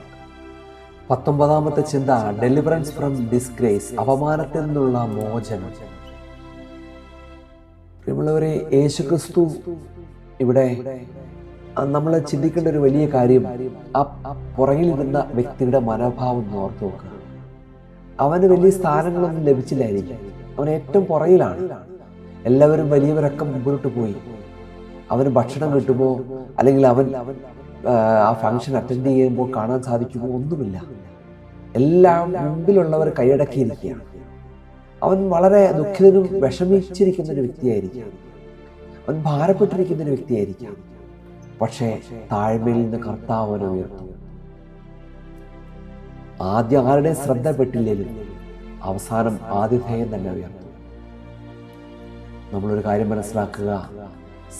19-ാമത്തെ ചിന്ത, ഡെലിവറൻസ് ഫ്രം ഡിസ്ഗ്രേസ്, അപമാനത്തിൽ നിന്നുള്ള മോചനം. പ്രിയമുള്ളവരെ, യേശുക്രിസ്തു ഇവിടെ നമ്മൾ ചിന്തിക്കേണ്ട ഒരു വലിയ കാര്യം, ആ പുറകിലിരുന്ന വ്യക്തിയുടെ മനോഭാവം ഓർത്തു നോക്കുക. അവന് വലിയ സ്ഥാനങ്ങളൊന്നും ലഭിച്ചില്ലായിരിക്കും. അവൻ ഏറ്റവും പുറകിലാണ്. എല്ലാവരും വലിയവരൊക്കെ മുമ്പോട്ട് പോയി. അവന് ഭക്ഷണം കിട്ടുമോ, അല്ലെങ്കിൽ അവൻ ആ ഫംഗ്ഷൻ അറ്റൻഡ് ചെയ്യുമ്പോൾ കാണാൻ സാധിക്കുമോ, ഒന്നുമില്ല. എല്ലാം മുമ്പിലുള്ളവർ കൈയടക്കിയിരിക്കുകയാണ്. അവൻ വളരെ ദുഃഖിതനും വിഷമിച്ചിരിക്കുന്ന ഒരു വ്യക്തിയായിരിക്കാം. അവൻ ഭാരപ്പെട്ടിരിക്കുന്ന ഒരു വ്യക്തിയായിരിക്കാം. പക്ഷേ താഴ്മയിൽ നിന്ന് കർത്താവ് അവനെ ഉയർത്തും. ആദ്യം ആരുടെയും ശ്രദ്ധപ്പെട്ടില്ലെങ്കിലും അവസാനം ആതിഥേയൻ തന്നെ ഉയർത്തും. നമ്മളൊരു കാര്യം മനസ്സിലാക്കുക,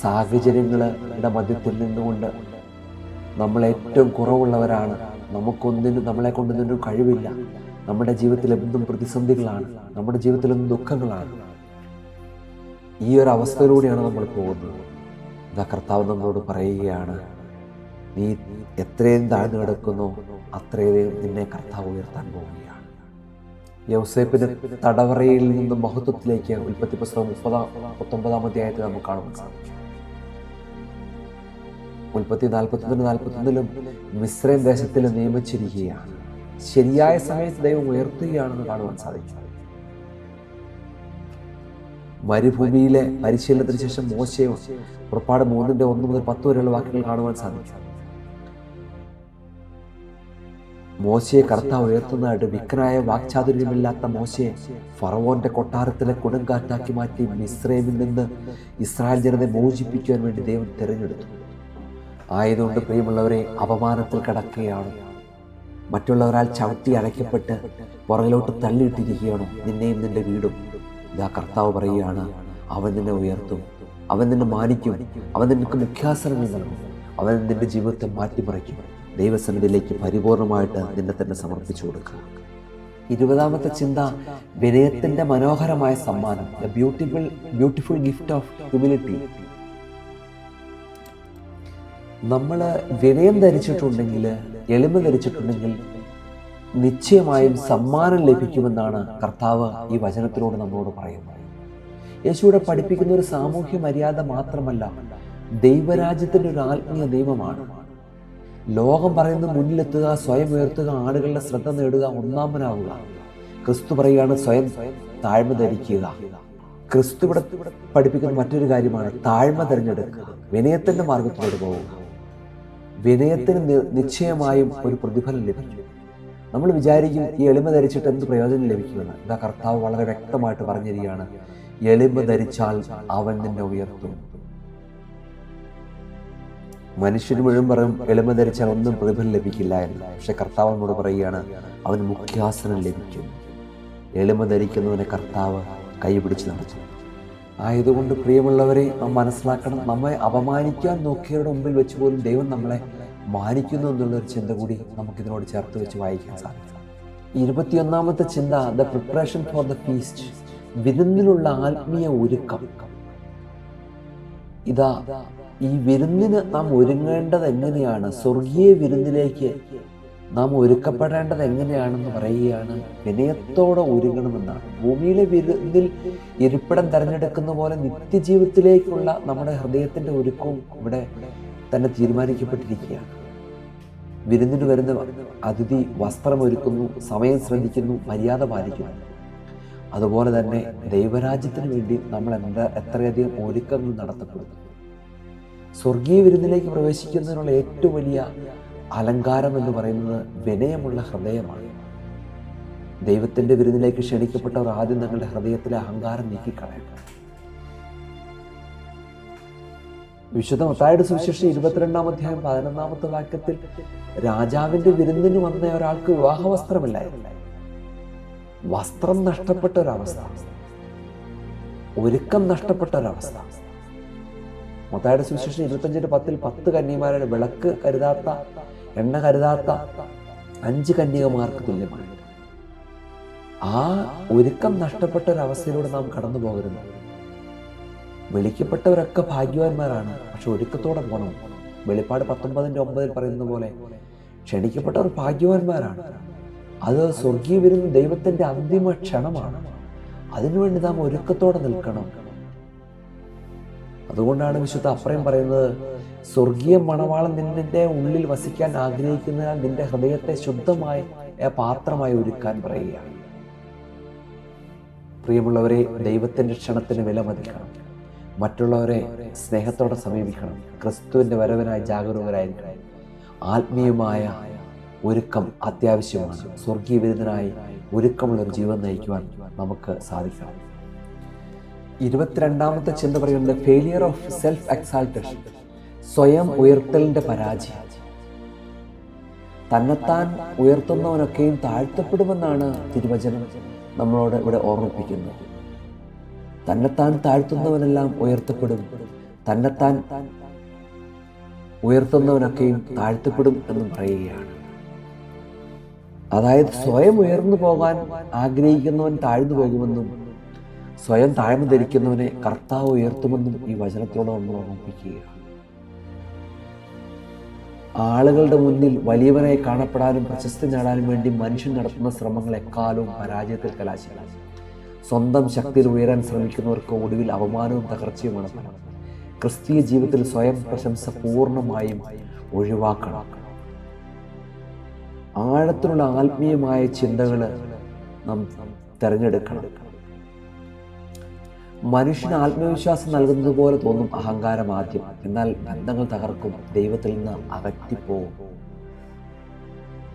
സാഹചര്യങ്ങളുടെ മധ്യത്തിൽ നിന്നുകൊണ്ട് നമ്മൾ ഏറ്റവും കുറവുള്ളവരാണ്. നമ്മളെ കൊണ്ടൊന്നും കഴിവില്ല. നമ്മുടെ ജീവിതത്തിൽ എന്തും പ്രതിസന്ധികളാണ്. നമ്മുടെ ജീവിതത്തിൽ എന്തും ദുഃഖങ്ങളാണ്. ഈ ഒരു അവസ്ഥയിലൂടെയാണ് നമ്മൾ പോകുന്നത്. ഇതാ കർത്താവ് നമ്മളോട് പറയുകയാണ്, നീ എത്രയും താഴ്ന്നു കിടക്കുന്നോ അത്രയും നിന്നെ കർത്താവ് ഉയർത്താൻ പോവുകയാണ്. യൗസേപ്പിന്റെ തടവറയിൽ നിന്നും മഹത്വത്തിലേക്ക് ഉൽപ്പത്തി പുസ്തകം 19-ാം അധ്യായത്തിൽ നമുക്ക് കാണാൻ സാധിക്കും. ഉൽപ്പത്തി 41:41 മിസ്രൈം ദേശത്തിൽ നിയമിച്ചിരിക്കുകയാണ്. ശരിയായ സമയത്ത് ദൈവം ഉയർത്തുകയാണെന്ന് കാണുവാൻ സാധിക്കും. മരുഭൂമിയിലെ പരിശീലനത്തിന് ശേഷം മോശയെ പുറപ്പാട് 3:1-10 വരെയുള്ള വാക്യങ്ങൾ കാണുവാൻ സാധിക്കും. മോശയെ കർത്താവ് ഉയർത്തുന്നതായിട്ട് വിക്കനായ വാക്ചാതുര്യമില്ലാത്ത മോശയെ ഫറവോന്റെ കൊട്ടാരത്തിലെ കൊടുങ്കാറ്റാക്കി മാറ്റി മിസ്രൈമിൽ നിന്ന് ഇസ്രായേൽ ജനതയെ മോചിപ്പിക്കുവാൻ വേണ്ടി ദൈവം തിരഞ്ഞെടുത്തു. ആയതുകൊണ്ട് പ്രിയമുള്ളവരെ, അപമാനത്തിൽ കിടക്കുകയാണ്, മറ്റുള്ളവരാൽ ചവിട്ടി അടയ്ക്കപ്പെട്ട് പുറകിലോട്ട് തള്ളിയിട്ടിരിക്കുകയാണോ നിന്നെയും നിന്റെ വീടും? ഇതാ കർത്താവ് പറയുകയാണ്, അവൻ നിന്നെ ഉയർത്തും, അവൻ നിന്നെ മാനിക്കും, അവൻ നിനക്ക് മുഖ്യാസനങ്ങൾ നൽകും, അവൻ നിന്റെ ജീവിതത്തെ മാറ്റിമറിക്കും. ദൈവസന്നിധിയിലേക്ക് പരിപൂർണമായിട്ട് നിന്നെ തന്നെ സമർപ്പിച്ചു കൊടുക്കുക. 20ാമത്തെ ചിന്ത, വിനയത്തിന്റെ മനോഹരമായ സമ്മാനം, the beautiful gift of humility. നമ്മൾ വിനയം ധരിച്ചിട്ടുണ്ടെങ്കിൽ, എളിമ ധരിച്ചിട്ടുണ്ടെങ്കിൽ നിശ്ചയമായും സമ്മാനം ലഭിക്കുമെന്നാണ് കർത്താവ് ഈ വചനത്തിലൂടെ നമ്മളോട് പറയുന്നത്. യേശുവിടെ പഠിപ്പിക്കുന്ന ഒരു സാമൂഹ്യ മര്യാദ മാത്രമല്ല, ദൈവരാജ്യത്തിൻ്റെ ഒരു ആത്മീയ നിയമമാണ്. ലോകം പറയുന്നത് മുന്നിലെത്തുക, സ്വയം ഉയർത്തുക, ആളുകളുടെ ശ്രദ്ധ നേടുക, ഒന്നാമനാവുക. ക്രിസ്തു പറയുകയാണ് സ്വയം താഴ്മ ധരിക്കുക. ക്രിസ്തു ഇവിടെ പഠിപ്പിക്കുന്ന മറ്റൊരു കാര്യമാണ് താഴ്മ തിരഞ്ഞെടുക്കുക, വിനയത്തിന്റെ മാർഗത്തിലൂടെ പോവുക. വിനയത്തിന് നിശ്ചയമായും ഒരു പ്രതിഫലം ലഭിക്കും. നമ്മൾ വിചാരിക്കും ഈ എളിമ ധരിച്ചിട്ട് എന്ത് പ്രയോജനം ലഭിക്കുമെന്ന്. ഇതാ കർത്താവ് വളരെ വ്യക്തമായിട്ട് പറഞ്ഞിരിക്കുകയാണ്, എളിമ ധരിച്ചാൽ അവൻ നിന്നെ ഉയർത്തും. മനുഷ്യന് മുഴുവൻ പറയും എളിമ ധരിച്ചാൽ ഒന്നും പ്രതിഫലം ലഭിക്കില്ല എന്ന്. പക്ഷെ കർത്താവ് നമ്മോട് പറയുകയാണ്, അവന് മുഖ്യാസനം ലഭിക്കും. എളിമ ധരിക്കുന്നവനെ കർത്താവ് കൈപിടിച്ച് നടത്തും. ആയതുകൊണ്ട് പ്രിയമുള്ളവരെ, നാം മനസ്സിലാക്കണം, നമ്മെ അപമാനിക്കാൻ നോക്കിയവരുടെ മുമ്പിൽ വെച്ച് പോലും ദൈവം നമ്മളെ മാനിക്കുന്നു എന്നുള്ളൊരു ചിന്ത കൂടി നമുക്കിതിനോട് ചേർത്ത് വെച്ച് വായിക്കാൻ സാധിക്കും. 21ാമത്തെ ചിന്ത, the preparation for the feast, വിരുന്നിനുള്ള ആത്മീയ ഒരുക്കം. ഇതാ ഈ വിരുന്നിന് നാം ഒരുങ്ങേണ്ടത് എങ്ങനെയാണ്, സ്വർഗീയ വിരുന്നിലേക്ക് നാം ഒരുക്കപ്പെടേണ്ടത് എങ്ങനെയാണെന്ന് പറയുകയാണ്. വിനയത്തോടെ ഒരുങ്ങണമെന്നാണ്. ഭൂമിയിലെ വിരുന്നിൽ ഇരിപ്പിടം തിരഞ്ഞെടുക്കുന്ന പോലെ നിത്യജീവിതത്തിലേക്കുള്ള നമ്മുടെ ഹൃദയത്തിന്റെ ഒരുക്കവും ഇവിടെ തന്നെ തീരുമാനിക്കപ്പെട്ടിരിക്കുകയാണ്. വിരുന്നിന് വരുന്ന അതിഥി വസ്ത്രം ഒരുക്കുന്നു, സമയം ശ്രദ്ധിക്കുന്നു, മര്യാദ പാലിക്കുന്നു. അതുപോലെ തന്നെ ദൈവരാജ്യത്തിന് വേണ്ടി നമ്മൾ എത്രയധികം ഒരുക്കങ്ങൾ നടത്തപ്പെടുന്നു. സ്വർഗീയ വിരുന്നിലേക്ക് പ്രവേശിക്കുന്നതിനുള്ള ഏറ്റവും വലിയ അലങ്കാരം എന്ന് പറയുന്നത് വിനയമുള്ള ഹൃദയമാണ്. ദൈവത്തിന്റെ വിരുന്നിലേക്ക് ക്ഷണിക്കപ്പെട്ടവർ ആദ്യം തങ്ങളുടെ ഹൃദയത്തിലെ അഹങ്കാരം നീക്കിക്കളയണം. വിശുദ്ധ മത്തായിയുടെ സുവിശേഷം 22-ാം അധ്യായം 11-ാമത്തെ വാക്യത്തിൽ രാജാവിന്റെ വിരുന്നിന് വന്ന ഒരാൾക്ക് വിവാഹ വസ്ത്രമില്ലായിരുന്നു. വസ്ത്രം നഷ്ടപ്പെട്ട ഒരവസ്ഥ, ഒരുക്കം നഷ്ടപ്പെട്ട ഒരവസ്ഥ. മത്തായിയുടെ സുവിശേഷം 25:10 10 കന്യകമാരുടെ വിളക്ക് കരുതാത്ത, എണ്ണ കരുതാത്ത 5 കന്യകമാർക്ക് തുല്യമാണ്. ആ ഒരുക്കം നഷ്ടപ്പെട്ട ഒരവസ്ഥയിലൂടെ നാം കടന്നു പോകരുത്. വിളിക്കപ്പെട്ടവരൊക്കെ ഭാഗ്യവാന്മാരാണ്, പക്ഷെ ഒരുക്കത്തോടെ പോകണം. വെളിപ്പാട് 19:9 പറയുന്ന പോലെ ക്ഷണിക്കപ്പെട്ടവർ ഭാഗ്യവാന്മാരാണ്. അത് സ്വർഗീയ വിരുന്ന് ദൈവത്തിന്റെ അന്തിമ ക്ഷണമാണ്. അതിനുവേണ്ടി നാം ഒരുക്കത്തോടെ നിൽക്കണം. അതുകൊണ്ടാണ് വിശുദ്ധ അപ്രയം പറയുന്നത്, സ്വർഗീയ മണവാളൻ നിന്റെ ഉള്ളിൽ വസിക്കാൻ ആഗ്രഹിക്കുന്നതിനാൽ നിന്റെ ഹൃദയത്തെ ശുദ്ധമായ പാത്രമായി ഒരുക്കാൻ പറയുകയാണ്. പ്രിയമുള്ളവരെ, ദൈവത്തിന്റെ ക്ഷണത്തിന് വില മതിക്കണം. മറ്റുള്ളവരെ സ്നേഹത്തോടെ സമീപിക്കണം. ക്രിസ്തുവിന്റെ വരവിനായി ജാഗരൂകരായിരിക്കണം. ആത്മീയമായ ഒരുക്കം അത്യാവശ്യമാണ്. സ്വർഗീയ വിരുദ്ധനായി ഒരുക്കമുള്ളൊരു ജീവിതം നയിക്കുവാൻ നമുക്ക് സാധിക്കണം. 22ാമത്തെ ചിന്ത പറയുന്നത് ഫെയിലിയർ ഓഫ് സെൽഫ് എക്സാൾട്ടേഷൻ, സ്വയം ഉയർത്തലിന്റെ പരാജയം. തന്നെത്താൻ ഉയർത്തുന്നവനൊക്കെയും താഴ്ത്തപ്പെടുമെന്നാണ് തിരുവചനം നമ്മളോട് ഇവിടെ ഓർമ്മിപ്പിക്കുന്നത്. തന്നെത്താൻ താഴ്ത്തുന്നവനെല്ലാം ഉയർത്തപ്പെടും, തന്നെത്താൻ ഉയർത്തുന്നവനൊക്കെയും താഴ്ത്തപ്പെടും എന്നും പറയുകയാണ്. അതായത് സ്വയം ഉയർന്നു പോകാൻ ആഗ്രഹിക്കുന്നവൻ താഴ്ന്നു പോകുമെന്നും സ്വയം താഴ്മ ധരിക്കുന്നവനെ കർത്താവ് ഉയർത്തുമെന്നും ഈ വചനത്തോട് നമ്മൾ ഓർമ്മിപ്പിക്കുകയാണ്. ആളുകളുടെ മുന്നിൽ വലിയവനായി കാണപ്പെടാനും പ്രശസ്തി നേടാനും വേണ്ടി മനുഷ്യൻ നടത്തുന്ന ശ്രമങ്ങൾ എക്കാലവും പരാജയത്തിൽ കലാശിക്കും. സ്വന്തം ശക്തിയിൽ ഉയരാൻ ശ്രമിക്കുന്നവർക്ക് ഒടുവിൽ അപമാനവും തകർച്ചയുമാണ് ഫലം. ക്രിസ്തീയ ജീവിതത്തിൽ സ്വയം പ്രശംസ പൂർണ്ണമായും ഒഴിവാക്കണം. ആഴത്തിലുള്ള ആത്മീയമായ ചിന്തകൾ നാം തിരഞ്ഞെടുക്കണം. മനുഷ്യന് ആത്മവിശ്വാസം നൽകുന്നത് പോലെ തോന്നും അഹങ്കാരം ആദ്യം, എന്നാൽ ബന്ധങ്ങൾ തകർക്കും, ദൈവത്തിൽ നിന്ന് അകറ്റിപ്പോകും.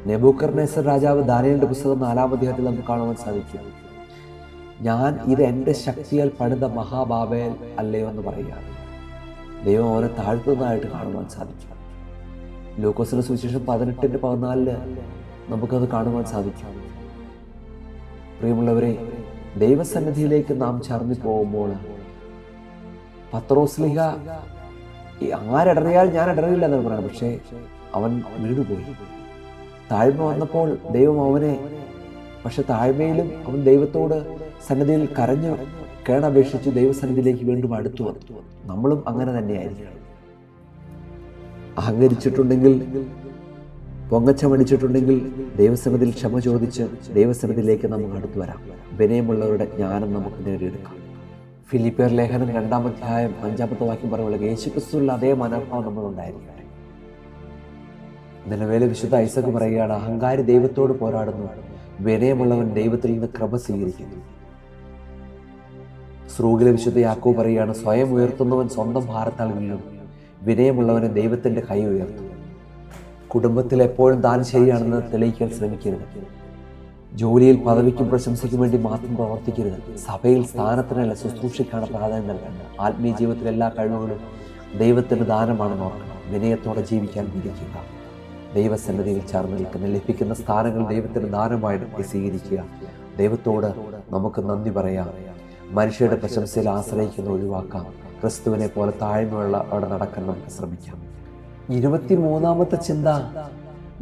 നെബൂഖദ്നേസർ രാജാവ് ദാനിയേലിന്റെ പുസ്തകം 4-ാം അധ്യായത്തിൽ നമുക്ക് കാണുവാൻ സാധിക്കും. ഞാൻ ഇത് എൻ്റെ ശക്തിയാൽ പണിത മഹാബാബേൽ അല്ലയോ എന്ന് പറയുകയാണ്. ദൈവം അവനെ താഴ്ത്തുന്നതായിട്ട് കാണുവാൻ സാധിക്കും. ലൂക്കോസിന്റെ സുവിശേഷം 18:14 നമുക്കത് കാണുവാൻ സാധിക്കും. പ്രിയമുള്ളവരെ, ദൈവസന്നിധിയിലേക്ക് നാം ചേർന്ന് പോകുമ്പോൾ പത്രോസ്ലീഹ ആരിടറിയാൽ ഞാൻ ഇടറിയില്ല എന്നാണ് പറയുന്നത്. പക്ഷേ അവൻ വീണുപോയി. താഴ്മ വന്നപ്പോൾ ദൈവം അവനെ, പക്ഷെ താഴ്മയിലും അവൻ ദൈവത്തോട് സന്നിധിയിൽ കരഞ്ഞു കേണപേക്ഷിച്ച് ദൈവസന്നിധിയിലേക്ക് വീണ്ടും അടുത്തു വന്നു. നമ്മളും അങ്ങനെ തന്നെയായിരിക്കണം. അഹങ്കരിച്ചിട്ടുണ്ടെങ്കിൽ, പൊങ്ങച്ചമടിച്ചിട്ടുണ്ടെങ്കിൽ ദൈവസന്നിധിയിൽ ക്ഷമ ചോദിച്ച് ദൈവസന്നിധിയിലേക്ക് നമുക്ക് അടുത്തു വരാം. വിനയമുള്ളവരുടെ ജ്ഞാനം നമുക്ക് നേടിയെടുക്കാം. ഫിലിപ്പിയർ ലേഖനം 2-ാം അധ്യായം 5-ാമത്തെ വാക്യം പറയുമ്പോൾ യേശുക്രിസ്തുവിലുള്ള അതേ മനോഭാവം നമ്മളുണ്ടായിരിക്കട്ടെ. നിലവേലെ വിശുദ്ധ ഐസക് പറയുകയാണ്, അഹങ്കാരി ദൈവത്തോട് പോരാടുന്നു, വിനയമുള്ളവൻ ദൈവത്തിൽ നിന്ന് കൃപ സ്വീകരിക്കുന്നു. സ്രൂഗിലെ വിശുദ്ധ യാക്കോബ് പറയുകയാണ്, സ്വയം ഉയർത്തുന്നവൻ സ്വന്തം ഭാരത്താൽ വീഴും, വിനയമുള്ളവനെ ദൈവത്തിന്റെ കൈ ഉയർത്തും. കുടുംബത്തിൽ എപ്പോഴും താൻ ശരിയാണെന്ന് തെളിയിക്കാൻ ശ്രമിക്കരുത്. ജോലിയിൽ പദവിക്കും പ്രശംസയ്ക്കും വേണ്ടി മാത്രം പ്രവർത്തിക്കരുത്. സഭയിൽ സ്ഥാനത്തിനല്ല, ശുശ്രൂഷയ്ക്കാണ് പ്രാധാന്യം നൽകേണ്ടത്. ആത്മീയ ജീവിതത്തിലെ എല്ലാ കഴിവുകളും ദൈവത്തിന്റെ ദാനമാണെന്ന് ഓർക്കണം. വിനയത്തോടെ ജീവിക്കാൻ വിധിക്കുക. ദൈവസന്നിധിയിൽ ചേർന്ന് നിൽക്കുന്ന ലഭിക്കുന്ന സ്ഥാനങ്ങൾ ദൈവത്തിന്റെ ദാനമായിട്ട് സ്വീകരിക്കുക. ദൈവത്തോട് നമുക്ക് നന്ദി പറയാം. മനുഷ്യരുടെ പ്രശംസയിൽ ആശ്രയിക്കുന്ന ഒഴിവാക്കാം. ക്രിസ്തുവിനെ പോലെ താഴ്മയുള്ള അവിടെ നടക്കാൻ നമുക്ക് ശ്രമിക്കാം. 23-ാമത്തെ ചിന്ത,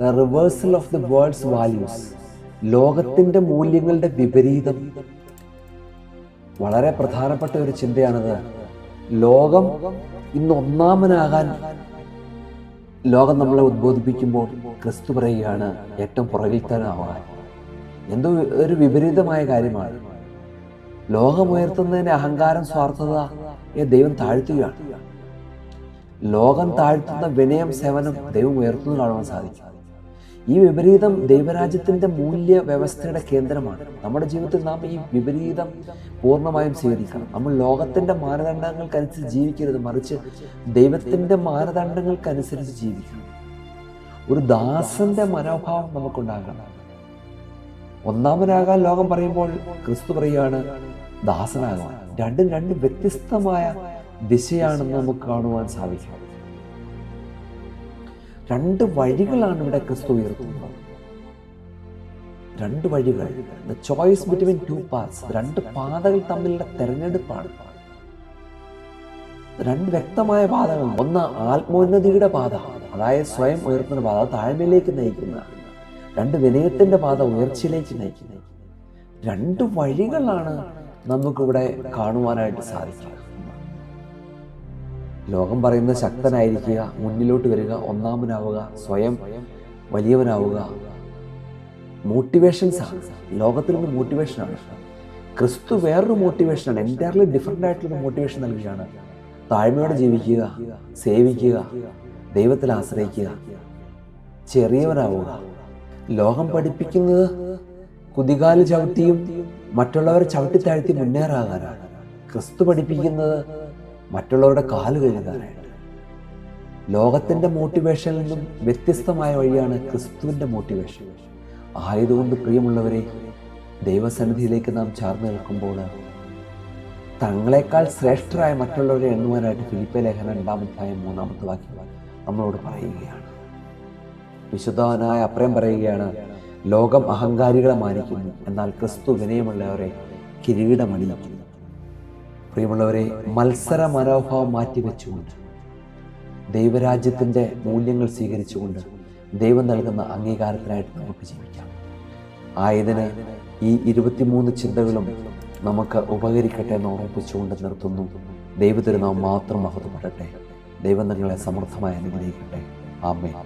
the reversal of the world's values. ലോകത്തിന്റെ മൂല്യങ്ങളുടെ വിപരീതം. വളരെ പ്രധാനപ്പെട്ട ഒരു ചിന്തയാണിത്. ലോകം ഇന്ന് ഒന്നാമനാകാൻ ലോകം നമ്മളെ ഉദ്ബോധിപ്പിക്കുമ്പോൾ ക്രിസ്തു പറയുകയാണ് ഏറ്റവും പുറകിൽ തന്നെ ആവാൻ. എന്തോ ഒരു വിപരീതമായ കാര്യമാണ്. ലോകമുയർത്തുന്നതിന്റെ അഹങ്കാരം, സ്വാർത്ഥതയെ ദൈവം താഴ്ത്തുകയാണ്. ലോകം താഴ്ത്തുന്ന വിനയം, സേവനം ദൈവം ഉയർത്തുന്നു കാണുവാൻ സാധിക്കും. ഈ വിപരീതം ദൈവരാജ്യത്തിന്റെ മൂല്യ വ്യവസ്ഥയുടെ കേന്ദ്രമാണ്. നമ്മുടെ ജീവിതത്തിൽ നാം ഈ വിപരീതം പൂർണ്ണമായും സ്വീകരിക്കണം. നമ്മൾ ലോകത്തിന്റെ മാനദണ്ഡങ്ങൾക്കനുസരിച്ച് ജീവിക്കരുത്, മറിച്ച് ദൈവത്തിന്റെ മാനദണ്ഡങ്ങൾക്കനുസരിച്ച് ജീവിക്കണം. ഒരു ദാസന്റെ മനോഭാവം നമുക്കുണ്ടാകണം. ഒന്നാമനാകാൻ ലോകം പറയുമ്പോൾ ക്രിസ്തു പറയുകയാണ് ദാസനാകാൻ. രണ്ടും രണ്ട് വ്യത്യസ്തമായ ദിശയാണെന്ന് നമുക്ക് കാണുവാൻ സാധിക്കും. രണ്ട് വഴികളാണ് ഇവിടെ ക്രിസ്തു ഉയർത്തുന്നത്. രണ്ട് വഴികൾ, the choice between two paths. രണ്ട് പാതകൾ തമ്മിലുള്ള തെരഞ്ഞെടുപ്പാണ്. രണ്ട് വ്യക്തമായ പാതകൾ. ഒന്ന് ആത്മോന്നതിയുടെ പാത, അതായത് സ്വയം ഉയർത്തുന്ന പാത, താഴ്മയിലേക്ക് നയിക്കുന്ന. രണ്ട് വിനയത്തിന്റെ പാത, ഉയർച്ചയിലേക്ക് നയിക്കുന്ന. രണ്ട് വഴികളാണ് നമുക്കിവിടെ കാണുവാനായിട്ട് സാധിക്കുക. ലോകം പറയുന്ന ശക്തനായിരിക്കുക, മുന്നിലോട്ട് വരിക, ഒന്നാമനാവുക, സ്വയം വലിയവനാവുക, മോട്ടിവേഷൻസ് ആണ്. ലോകത്തിൽ നിന്ന് മോട്ടിവേഷനാണ്. ക്രിസ്തു വേറൊരു മോട്ടിവേഷനാണ്, എൻറ്റയർലി ഡിഫറെൻ്റ് ആയിട്ടുള്ള മോട്ടിവേഷൻ നൽകുകയാണ്. താഴ്മയോടെ ജീവിക്കുക, സേവിക്കുക, ദൈവത്തിൽ ആശ്രയിക്കുക, ചെറിയവനാവുക. ലോകം പഠിപ്പിക്കുന്നത് കുതികാല് ചവിട്ടിയും മറ്റുള്ളവരെ ചവിട്ടിത്താഴ്ത്തി മുന്നേറാകാനാണ്. ക്രിസ്തു പഠിപ്പിക്കുന്നത് മറ്റുള്ളവരുടെ കാല് കഴുകാനായിട്ട്. ലോകത്തിൻ്റെ മോട്ടിവേഷനിൽ നിന്നും വ്യത്യസ്തമായ വഴിയാണ് ക്രിസ്തുവിൻ്റെ മോട്ടിവേഷൻ. ആയതുകൊണ്ട് പ്രിയമുള്ളവരെ, ദൈവസന്നിധിയിലേക്ക് നാം ചേർന്ന് നിൽക്കുമ്പോൾ തങ്ങളെക്കാൾ ശ്രേഷ്ഠരായ മറ്റുള്ളവരെ എണ്ണുവാനായിട്ട് ഫിലിപ്പിയ ലേഖനം 2-ാം അധ്യായം 3-ാമത്തെ വാക്യം നമ്മളോട് പറയുകയാണ്. വിശുദ്ധനായ അപ്രയം പറയുകയാണ്, ലോകം അഹങ്കാരികളെ മാനിക്കുന്നു, എന്നാൽ ക്രിസ്തു വിനയമുള്ളവരെ കിരീടമണിയിക്കുന്നു. പ്രിയമുള്ളവരെ, മത്സര മനോഭാവം മാറ്റിവെച്ചുകൊണ്ട് ദൈവരാജ്യത്തിൻ്റെ മൂല്യങ്ങൾ സ്വീകരിച്ചുകൊണ്ട് ദൈവം നൽകുന്ന അംഗീകാരത്തിനായിട്ട് നമുക്ക് ജീവിക്കാം. ആയതിന് ഈ 23 ചിന്തകളും നമുക്ക് ഉപകരിക്കട്ടെ എന്ന് ഓർമ്മിപ്പിച്ചുകൊണ്ട് നിർത്തുന്നു. ദൈവത്തിരുനാമം മാത്രം മഹത്വപ്പെടട്ടെ. ദൈവം നിങ്ങളെ സമൃദ്ധമായി അനുഗ്രഹിക്കട്ടെ. ആമേൻ.